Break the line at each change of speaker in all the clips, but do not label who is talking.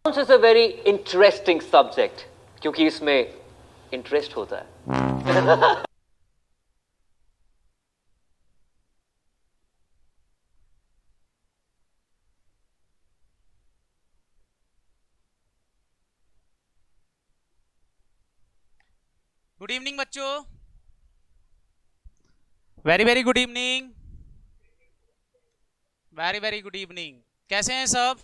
Is a very interesting subject क्योंकि इसमें interest होता है।
गुड इवनिंग बच्चों, very very good evening, very very good evening. कैसे हैं सब?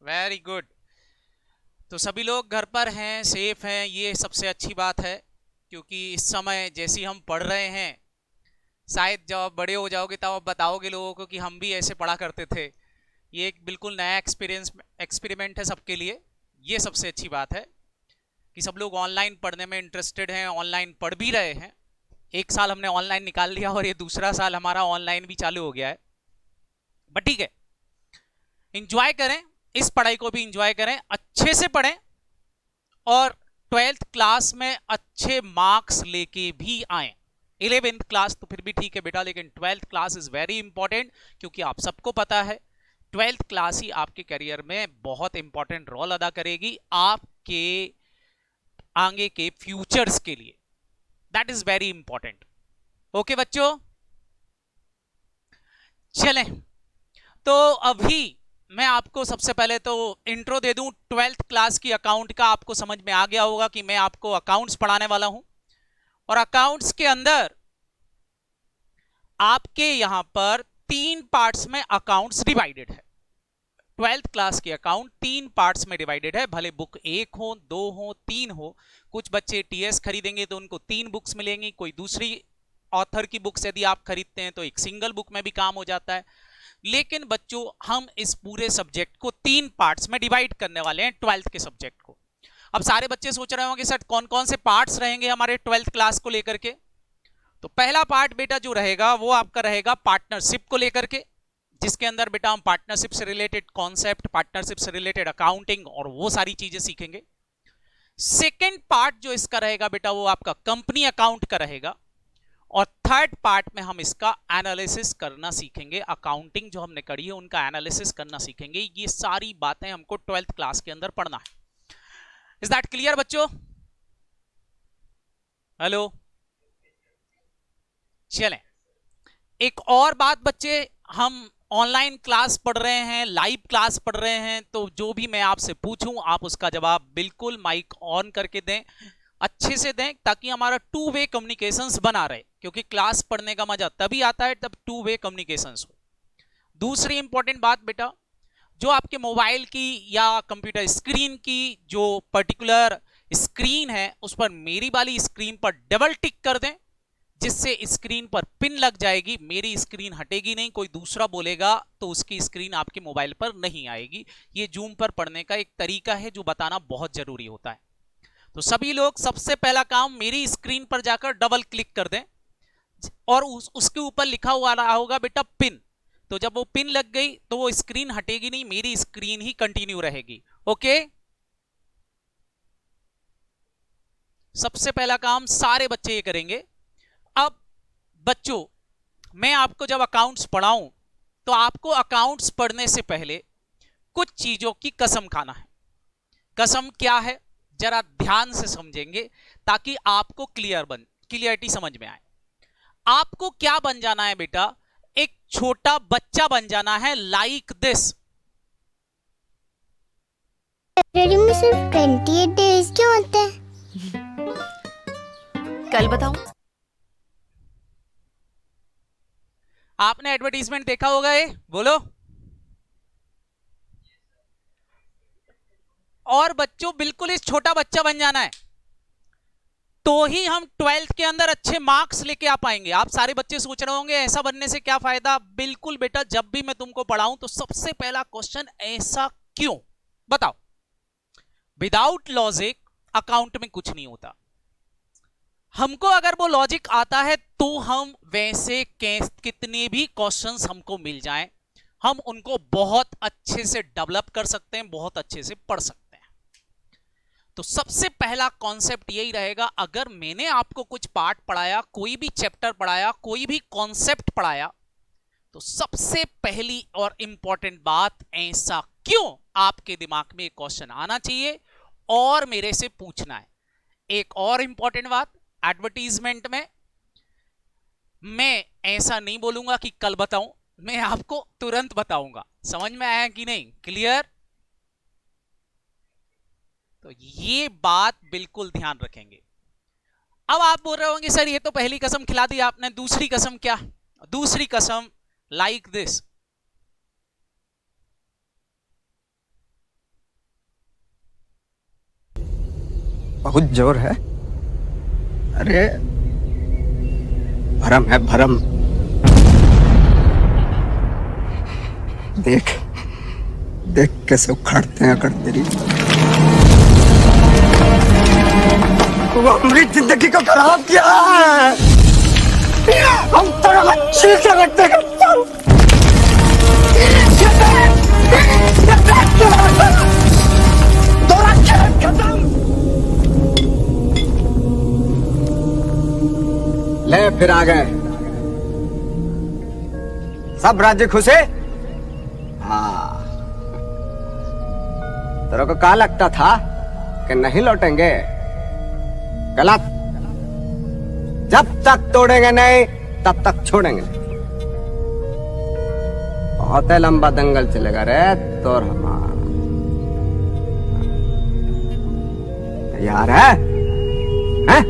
Very good. तो सभी लोग घर पर हैं, सेफ हैं, ये सबसे अच्छी बात है। क्योंकि इस समय जैसी हम पढ़ रहे हैं, शायद जब आप बड़े हो जाओगे तब आप बताओगे लोगों को कि हम भी ऐसे पढ़ा करते थे। ये एक बिल्कुल नया एक्सपेरिमेंट है सबके लिए। ये सबसे अच्छी बात है कि सब लोग ऑनलाइन पढ़ने में इंटरेस्टेड हैं, ऑनलाइन पढ़ भी रहे हैं। एक साल हमने ऑनलाइन निकाल लिया और ये दूसरा साल हमारा ऑनलाइन भी चालू हो गया है। बट ठीक है, इंजॉय करें, इस पढ़ाई को भी इंजॉय करें, अच्छे से पढ़ें और 12th क्लास में अच्छे मार्क्स लेके भी आए। 11th क्लास तो फिर भी ठीक है बेटा, लेकिन 12th class is very important. क्योंकि आप सबको पता है 12th क्लास ही आपके करियर में बहुत इंपॉर्टेंट रोल अदा करेगी, आपके आगे के फ्यूचर्स के लिए। That is very important. Okay बच्चों, चलें। तो अभी मैं आपको सबसे पहले तो इंट्रो दे दूं 12th क्लास की अकाउंट का। आपको समझ में आ गया होगा कि मैं आपको अकाउंट्स पढ़ाने वाला हूं और अकाउंट्स के अंदर आपके यहां पर 3 पार्ट्स में अकाउंट्स डिवाइडेड है। 12th क्लास के अकाउंट 3 पार्ट्स में डिवाइडेड है, भले बुक 1 हो, 2 हो, 3 हो। कुछ बच्चे टीएस खरीदेंगे तो उनको 3 बुक्स मिलेंगी, कोई दूसरी ऑथर की बुक्स यदि आप खरीदते हैं तो एक सिंगल बुक में भी काम हो जाता है। लेकिन बच्चों, हम इस पूरे सब्जेक्ट को 3 पार्ट्स में डिवाइड करने वाले हैं, 12th के सब्जेक्ट को। अब सारे बच्चे सोच रहे होंगे सर कौन कौन से पार्ट्स रहेंगे हमारे 12th क्लास को लेकर के। तो पहला पार्ट बेटा जो रहेगा वो आपका रहेगा पार्टनरशिप को लेकर के, जिसके अंदर बेटा हम पार्टनरशिप से रिलेटेड कॉन्सेप्ट, पार्टनरशिप से रिलेटेड अकाउंटिंग और वो सारी चीजें सीखेंगे। सेकेंड पार्ट जो इसका रहेगा बेटा वो आपका कंपनी अकाउंट का रहेगा। और थर्ड पार्ट में हम इसका एनालिसिस करना सीखेंगे, अकाउंटिंग जो हमने करी है उनका एनालिसिस करना सीखेंगे। ये सारी बातें हमको 12th क्लास के अंदर पढ़ना है। इज दैट क्लियर बच्चों? हेलो, चलें। एक और बात बच्चे, हम ऑनलाइन क्लास पढ़ रहे हैं, लाइव क्लास पढ़ रहे हैं, तो जो भी मैं आपसे पूछूं आप उसका जवाब बिल्कुल माइक ऑन करके दें, अच्छे से दें, ताकि हमारा 2 वे कम्युनिकेशंस बना रहे। क्योंकि क्लास पढ़ने का मजा तभी आता है जब 2 वे कम्युनिकेशंस हो। दूसरी इंपॉर्टेंट बात बेटा, जो आपके मोबाइल की या कंप्यूटर स्क्रीन की जो पर्टिकुलर स्क्रीन है उस पर मेरी वाली स्क्रीन पर डबल टिक कर दें, जिससे स्क्रीन पर पिन लग जाएगी, मेरी स्क्रीन हटेगी नहीं, कोई दूसरा बोलेगा तो उसकी स्क्रीन आपके मोबाइल पर नहीं आएगी। ये जूम पर पढ़ने का एक तरीका है जो बताना बहुत जरूरी होता है। तो सभी लोग सबसे पहला काम, मेरी स्क्रीन पर जाकर डबल क्लिक कर दें और उसके ऊपर लिखा हुआ रहा होगा बेटा पिन। तो जब वो पिन लग गई तो वो स्क्रीन हटेगी नहीं, मेरी स्क्रीन ही कंटिन्यू रहेगी। ओके, सबसे पहला काम सारे बच्चे ये करेंगे। अब बच्चों, मैं आपको जब अकाउंट्स पढ़ाऊं तो आपको अकाउंट्स पढ़ने से पहले कुछ चीजों की कसम खाना है। कसम क्या है जरा ध्यान से समझेंगे ताकि आपको क्लियरिटी समझ में आए। आपको क्या बन जाना है बेटा? एक छोटा बच्चा बन जाना है, लाइक दिस।
लाइब्रेरी में सिर्फ 28 डेज क्यों होते हैं?
कल बताऊं।
आपने एडवर्टीजमेंट देखा होगा, ये बोलो। और बच्चों बिल्कुल इस छोटा बच्चा बन जाना है तो ही हम 12th के अंदर अच्छे मार्क्स लेके आ पाएंगे। आप सारे बच्चे सोच रहे होंगे ऐसा बनने से क्या फायदा। बिल्कुल बेटा, जब भी मैं तुमको पढ़ाऊं तो सबसे पहला क्वेश्चन ऐसा क्यों, बताओ। विदाउट लॉजिक अकाउंट में कुछ नहीं होता। हमको अगर वो लॉजिक आता है तो हम वैसे कितने भी क्वेश्चंस हमको मिल जाएं, हम उनको बहुत अच्छे से डेवलप कर सकते हैं, बहुत अच्छे से पढ़ सकते हैं। तो सबसे पहला कॉन्सेप्ट यही रहेगा, अगर मैंने आपको कुछ पार्ट पढ़ाया, कोई भी चैप्टर पढ़ाया, कोई भी कॉन्सेप्ट पढ़ाया, तो सबसे पहली और इंपॉर्टेंट बात, ऐसा क्यों, आपके दिमाग में एक क्वेश्चन आना चाहिए और मेरे से पूछना है। एक और इंपॉर्टेंट बात, एडवर्टीजमेंट में मैं ऐसा नहीं बोलूंगा कि कल बताऊं, मैं आपको तुरंत बताऊंगा। समझ में आया कि नहीं? क्लियर? तो ये बात बिल्कुल ध्यान रखेंगे। अब आप बोल रहे होंगे सर ये तो पहली कसम खिला दी आपने, दूसरी कसम क्या? दूसरी कसम लाइक दिस।
बहुत जोर है। अरे भरम है भरम। देख देख कैसे उखाड़ते हैं अकड़ तेरी। वो हमारी जिंदगी को खराब किया है। हम तो अच्छी से रखते हैं। तोरा खेल खत्म। ले फिर आ गए सब राज्य खुशे। हाँ, तेरे को क्या लगता था कि नहीं लौटेंगे? गलत। जब तक तोड़ेंगे नहीं तब तक छोड़ेंगे नहीं। बहुत लंबा दंगल चलेगा रे तोर हमारा। तैयार है? हैं?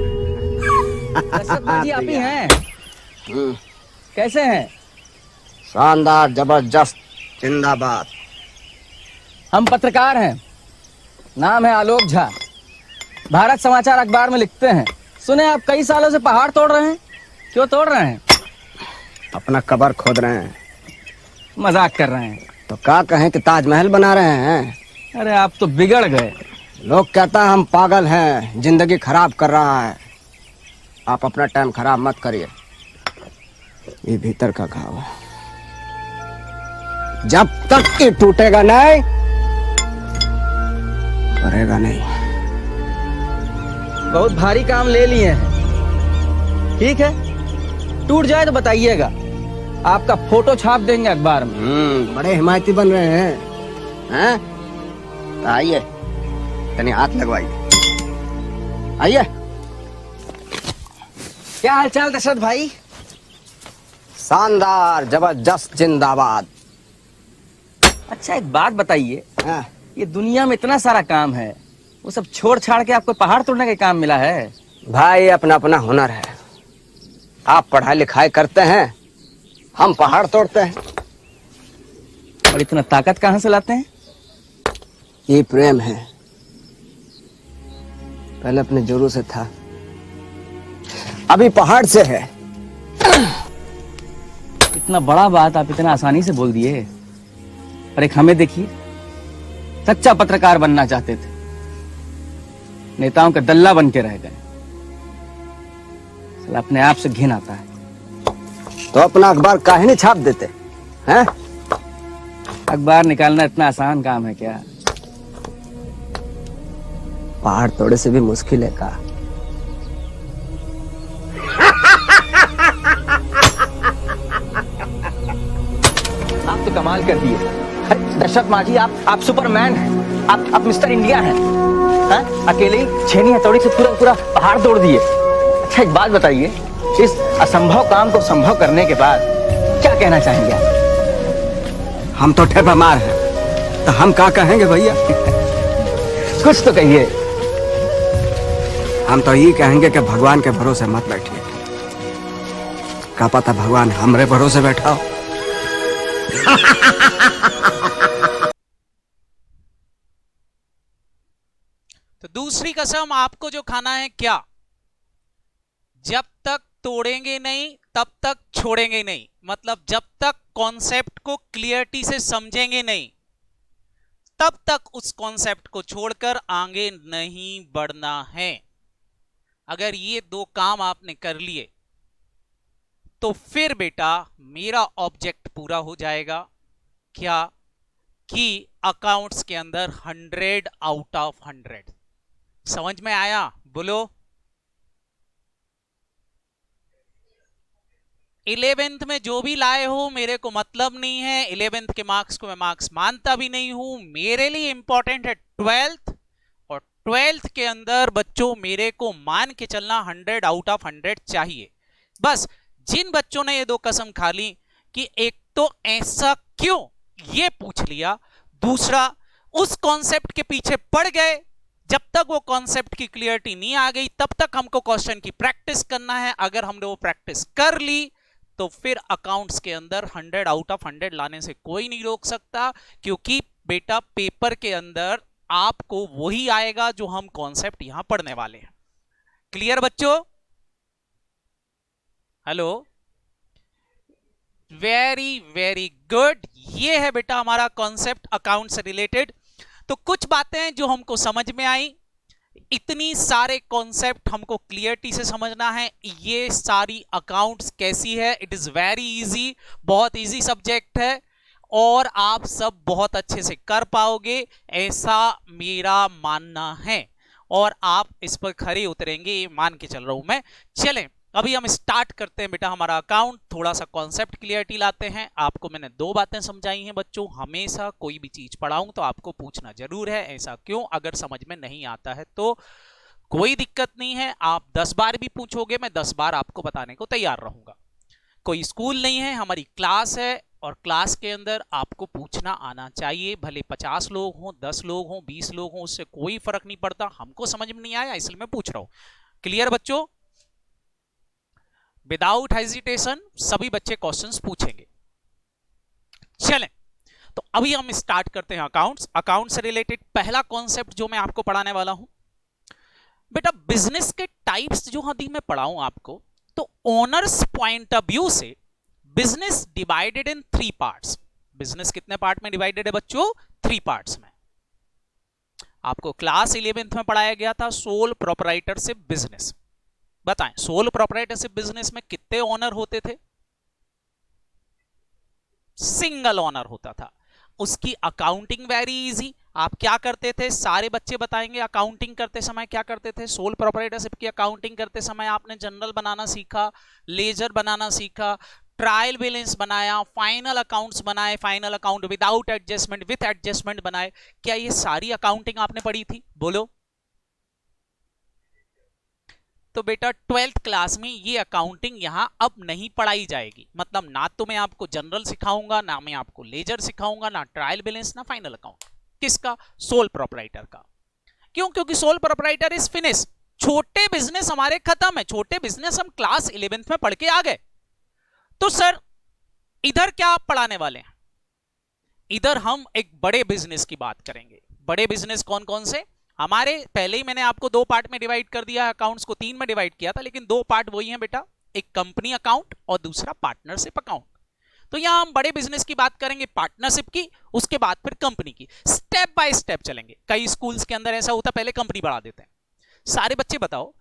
जी आप ही हैं? कैसे हैं?
शानदार, जबरदस्त, जिंदाबाद।
हम पत्रकार हैं, नाम है आलोक झा, भारत समाचार अखबार में लिखते हैं। सुने आप कई सालों से पहाड़ तोड़ रहे हैं, क्यों तोड़ रहे हैं?
अपना कब्र खोद रहे हैं।
मजाक कर रहे हैं?
तो क्या कहें कि ताजमहल बना रहे हैं।
अरे आप तो बिगड़ गए।
लोग कहता है हम पागल हैं, जिंदगी खराब कर रहा है। आप अपना टाइम खराब मत करिए, ये भीतर का घाव है। जब तक ये टूटेगा नहीं करेगा नहीं।
बहुत भारी काम ले लिए हैं, ठीक है, टूट जाए तो बताइएगा, आपका फोटो छाप देंगे अखबार में।
बड़े हिमायती बन रहे हैं, हैं? तो आइए तनी हाथ लगवाइए, आइए।
क्या हालचाल दशरथ भाई?
शानदार, जबरदस्त, जिंदाबाद।
अच्छा एक बात बताइए,
हाँ।
ये दुनिया में इतना सारा काम है, वो सब छोड़ छाड़ के आपको पहाड़ तोड़ने का काम मिला है?
भाई अपना अपना हुनर है। आप पढ़ाई लिखाई करते हैं, हम पहाड़ तोड़ते हैं।
और इतना ताकत कहाँ से लाते हैं?
ये प्रेम है, पहले अपने जोरों से था, अभी पहाड़ से है।
इतना बड़ा बात आप इतना आसानी से बोल दिए। और एक हमें देखिए, सच्चा पत्रकार बनना चाहते थे, नेताओं का दल्ला बन के रह गए। साला अपने आप से घिन आता है।
तो अपना अखबार काहे नहीं छाप देते हैं?
अखबार निकालना इतना आसान काम है क्या?
पहाड़ तोड़े से भी मुश्किल है का?
आप तो कमाल कर दिए। दशरथ मांझी, आप सुपरमैन हैं, आप मिस्टर इंडिया हैं। अकेले ही छेनी हथौड़ी से पूरा पहाड़ तोड़ दिए। अच्छा एक बात बताइए, इस असंभव काम को संभव करने के बाद क्या कहना चाहेंगे आप?
हम तो ठेपा मार हैं, तो हम क्या कहेंगे भैया?
कुछ तो कहिए।
हम तो ये कहेंगे कि भगवान के भरोसे मत बैठिए, क्या पता भगवान हमरे भरोसे बैठा हो।
तो दूसरी कसम आपको जो खाना है क्या? जब तक तोड़ेंगे नहीं तब तक छोड़ेंगे नहीं। मतलब जब तक कॉन्सेप्ट को क्लियरिटी से समझेंगे नहीं तब तक उस कॉन्सेप्ट को छोड़कर आगे नहीं बढ़ना है। अगर ये दो काम आपने कर लिए तो फिर बेटा मेरा ऑब्जेक्ट पूरा हो जाएगा। क्या? कि अकाउंट्स के अंदर 100 आउट ऑफ 100। समझ में आया? बोलो। 11th में जो भी लाए हो मेरे को मतलब नहीं है, 11th के मार्क्स को मैं मार्क्स मानता भी नहीं हूं। मेरे लिए इंपॉर्टेंट है 12th, और 12th के अंदर बच्चों मेरे को मान के चलना 100 आउट ऑफ 100 चाहिए। बस जिन बच्चों ने ये दो कसम खा ली कि एक तो ऐसा क्यों ये पूछ लिया, दूसरा उस कॉन्सेप्ट के पीछे पड़ गए, जब तक वो कॉन्सेप्ट की क्लियरिटी नहीं आ गई तब तक हमको क्वेश्चन की प्रैक्टिस करना है। अगर हमने वो प्रैक्टिस कर ली तो फिर अकाउंट्स के अंदर 100 आउट ऑफ 100 लाने से कोई नहीं रोक सकता, क्योंकि बेटा पेपर के अंदर आपको वही आएगा जो हम कॉन्सेप्ट यहां पढ़ने वाले हैं। क्लियर बच्चों? Hello, very very good. ये है बेटा हमारा कॉन्सेप्ट अकाउंट से रिलेटेड। तो कुछ बातें जो हमको समझ में आई, इतनी सारे कॉन्सेप्ट हमको क्लियरिटी से समझना है। ये सारी अकाउंट्स कैसी है, इट इज वेरी इजी, बहुत इजी सब्जेक्ट है और आप सब बहुत अच्छे से कर पाओगे ऐसा मेरा मानना है, और आप इस पर खरे उतरेंगे ये मान के चल रहा हूं मैं। चलें अभी हम स्टार्ट करते हैं बेटा हमारा अकाउंट। थोड़ा सा कॉन्सेप्ट क्लियरिटी लाते हैं। आपको मैंने दो बातें समझाई हैं बच्चों, हमेशा कोई भी चीज पढ़ाऊं तो आपको पूछना जरूर है ऐसा क्यों। अगर समझ में नहीं आता है तो कोई दिक्कत नहीं है, आप 10 बार भी पूछोगे मैं 10 बार आपको बताने को तैयार रहूंगा। कोई स्कूल नहीं है, हमारी क्लास है, और क्लास के अंदर आपको पूछना आना चाहिए। भले 50 लोग हों, 10 लोग हों, 20 लोग हों, उससे कोई फर्क नहीं पड़ता। हमको समझ में नहीं आया इसलिए मैं पूछ रहा हूं। क्लियर बच्चों? विदाउट हेजिटेशन सभी बच्चे क्वेश्चंस पूछेंगे। चलें तो अभी हम स्टार्ट करते हैं अकाउंट्स। अकाउंट से रिलेटेड पहला कॉन्सेप्ट जो मैं आपको पढ़ाने वाला हूं बेटा, बिजनेस के टाइप्स जो अभी मैं पढ़ाऊं आपको, तो ओनर्स पॉइंट ऑफ व्यू से business divided in 3 parts. Business कितने पार्ट में डिवाइडेड है बच्चों? 3 पार्ट्स में। आपको क्लास 11th में पढ़ाया गया था सोल प्रोप्राइटरशिप बिजनेस। बताएं सोल प्रोप्राइटरशिप बिजनेस में कितने ओनर होते थे? सिंगल ओनर होता था। उसकी अकाउंटिंग वेरी इजी। आप क्या करते थे, सारे बच्चे बताएंगे अकाउंटिंग करते समय क्या करते थे। सोल प्रोप्राइटरशिप की अकाउंटिंग करते समय आपने जनरल बनाना सीखा, लेजर बनाना सीखा, ट्रायल बैलेंस बनाया, फाइनल अकाउंट्स बनाए, final account without adjustment, with adjustment बनाए। क्या ये सारी अकाउंटिंग आपने पढ़ी थी? बोलो। तो बेटा 12th क्लास में ये अकाउंटिंग यहां अब नहीं पढ़ाई जाएगी। मतलब ना तो मैं आपको जनरल सिखाऊंगा, ना मैं आपको लेजर सिखाऊंगा, ना ट्रायल बैलेंस, ना फाइनल अकाउंट। किसका? सोल प्रोप्राइटर का। क्यों? क्योंकि सोल प्रोप्राइटर इज फिनिश। छोटे बिजनेस हमारे खत्म है। छोटे बिजनेस हम क्लास 11th में पढ़ के आ गए। तो सर इधर क्या आप पढ़ाने वाले हैं? इधर हम एक बड़े बिजनेस की बात करेंगे। बड़े बिजनेस कौन कौन से? हमारे पहले ही मैंने आपको 2 पार्ट में डिवाइड कर दिया है, अकाउंट्स को 3 में डिवाइड किया था, लेकिन 2 पार्ट वही हैं बेटा, एक कंपनी अकाउंट और दूसरा पार्टनरशिप अकाउंट। तो यहां हम बड़े बिजनेस की बात करेंगे, पार्टनरशिप की, उसके बाद फिर कंपनी की। स्टेप बाय स्टेप चलेंगे। कई स्कूल्स के अंदर ऐसा होता है पहले कंपनी बढ़ा देते हैं। सारे बच्चे बताओ,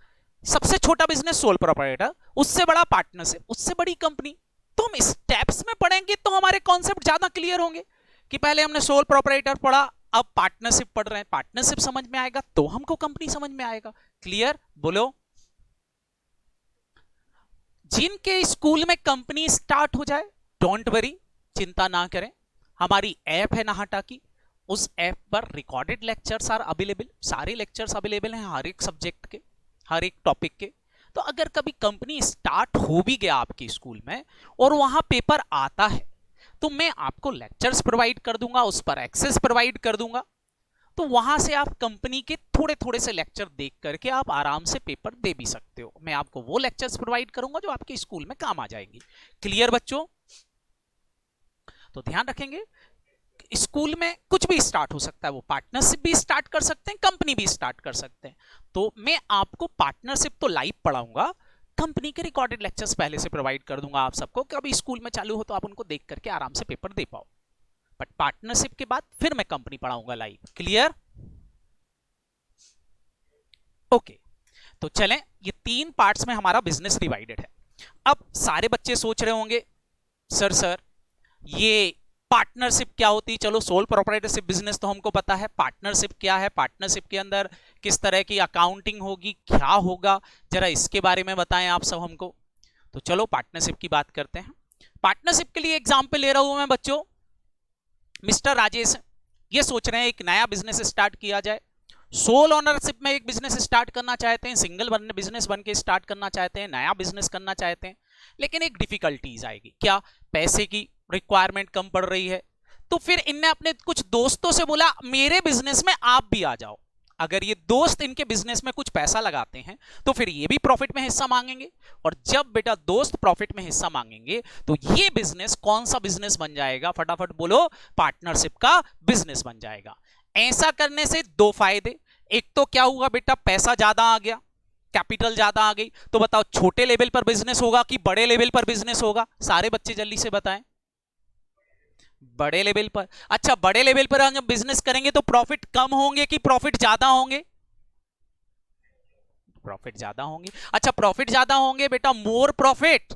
सबसे छोटा बिजनेस सोल प्रोप्राइटर, उससे बड़ा पार्टनरशिप, उससे बड़ी कंपनी। तो हम स्टेप्स में पढ़ेंगे तो हमारे कॉन्सेप्ट ज्यादा क्लियर होंगे कि पहले हमने सोल प्रोप्राइटर पढ़ा, अब पार्टनरशिप पढ़ रहे हैं। पार्टनरशिप समझ में आएगा तो हमको कंपनी समझ में आएगा। क्लियर? बोलो। जिनके स्कूल में कंपनी स्टार्ट हो जाए डोंट वरी, चिंता ना करें, हमारी ऐप है नाहाटा की, उस ऐप पर रिकॉर्डेड लेक्चर्स आर अवेलेबल। सारे लेक्चर्स अवेलेबल हैं हर एक सब्जेक्ट के, हर एक टॉपिक के। तो अगर कभी कंपनी स्टार्ट हो भी गया आपके स्कूल में और वहां पेपर आता है तो मैं आपको लेक्चर्स प्रोवाइड कर दूंगा, उस पर एक्सेस प्रोवाइड कर दूंगा। तो वहां से आप कंपनी के थोड़े थोड़े से लेक्चर देख करके आप आराम से पेपर दे भी सकते हो। मैं आपको वो लेक्चर्स प्रोवाइड करूंगा जो आपके स्कूल में काम आ जाएंगी। क्लियर बच्चों? तो ध्यान रखेंगे, स्कूल में कुछ भी स्टार्ट हो सकता है। वो पार्टनरशिप भी स्टार्ट कर सकते हैं, कंपनी भी स्टार्ट कर सकते हैं। तो मैं आपको पार्टनरशिप तो लाइव पढ़ाऊंगा, कंपनी के रिकॉर्डेड लेक्चर्स पहले से प्रोवाइड कर दूंगा आप सबको, कभी स्कूल में चालू हो तो आप उनको देख करके आराम से पेपर दे पाओ। बट पार्टनरशिप के बाद फिर मैं कंपनी पढ़ाऊंगा लाइव। क्लियर? ओके, तो चलें, ये 3 पार्ट्स में हमारा बिजनेस डिवाइडेड है। अब सारे बच्चे सोच रहे होंगे सर ये पार्टनरशिप क्या होती है? चलो सोल प्रोप्राइटरशिप बिजनेस तो हमको पता है, पार्टनरशिप क्या है, पार्टनरशिप के अंदर किस तरह की अकाउंटिंग होगी, क्या होगा, जरा इसके बारे में बताएं आप सब हमको। तो चलो पार्टनरशिप की बात करते हैं। पार्टनरशिप के लिए एग्जाम्पल ले रहा हूं मैं बच्चों। मिस्टर राजेश ये सोच रहे हैं एक नया बिजनेस स्टार्ट किया जाए, सोल ओनरशिप में एक बिजनेस स्टार्ट करना चाहते हैं, सिंगल बिजनेस बन के स्टार्ट करना चाहते हैं, नया बिजनेस करना चाहते हैं, लेकिन एक डिफिकल्टीज आएगी। क्या? पैसे की रिक्वायरमेंट कम पड़ रही है। तो फिर इनने अपने कुछ दोस्तों से बोला मेरे बिजनेस में आप भी आ जाओ। अगर ये दोस्त इनके बिजनेस में कुछ पैसा लगाते हैं तो फिर ये भी प्रॉफिट में हिस्सा मांगेंगे, और जब बेटा दोस्त प्रॉफिट में हिस्सा मांगेंगे तो ये बिजनेस कौन सा बिजनेस बन जाएगा? फटाफट बोलो, पार्टनरशिप का बिजनेस बन जाएगा। ऐसा करने से दो फायदे, एक तो क्या हुआ बेटा, पैसा ज्यादा आ गया, कैपिटल ज्यादा आ गई। तो बताओ छोटे लेवल पर बिजनेस होगा कि बड़े लेवल पर बिजनेस होगा? सारे बच्चे जल्दी से बताएं। बड़े लेवल पर। अच्छा, बड़े लेवल पर हम जब बिजनेस करेंगे तो प्रॉफिट कम होंगे कि प्रॉफिट ज्यादा होंगे? प्रॉफिट ज्यादा होंगे। अच्छा, प्रॉफिट ज्यादा होंगे बेटा, मोर प्रॉफिट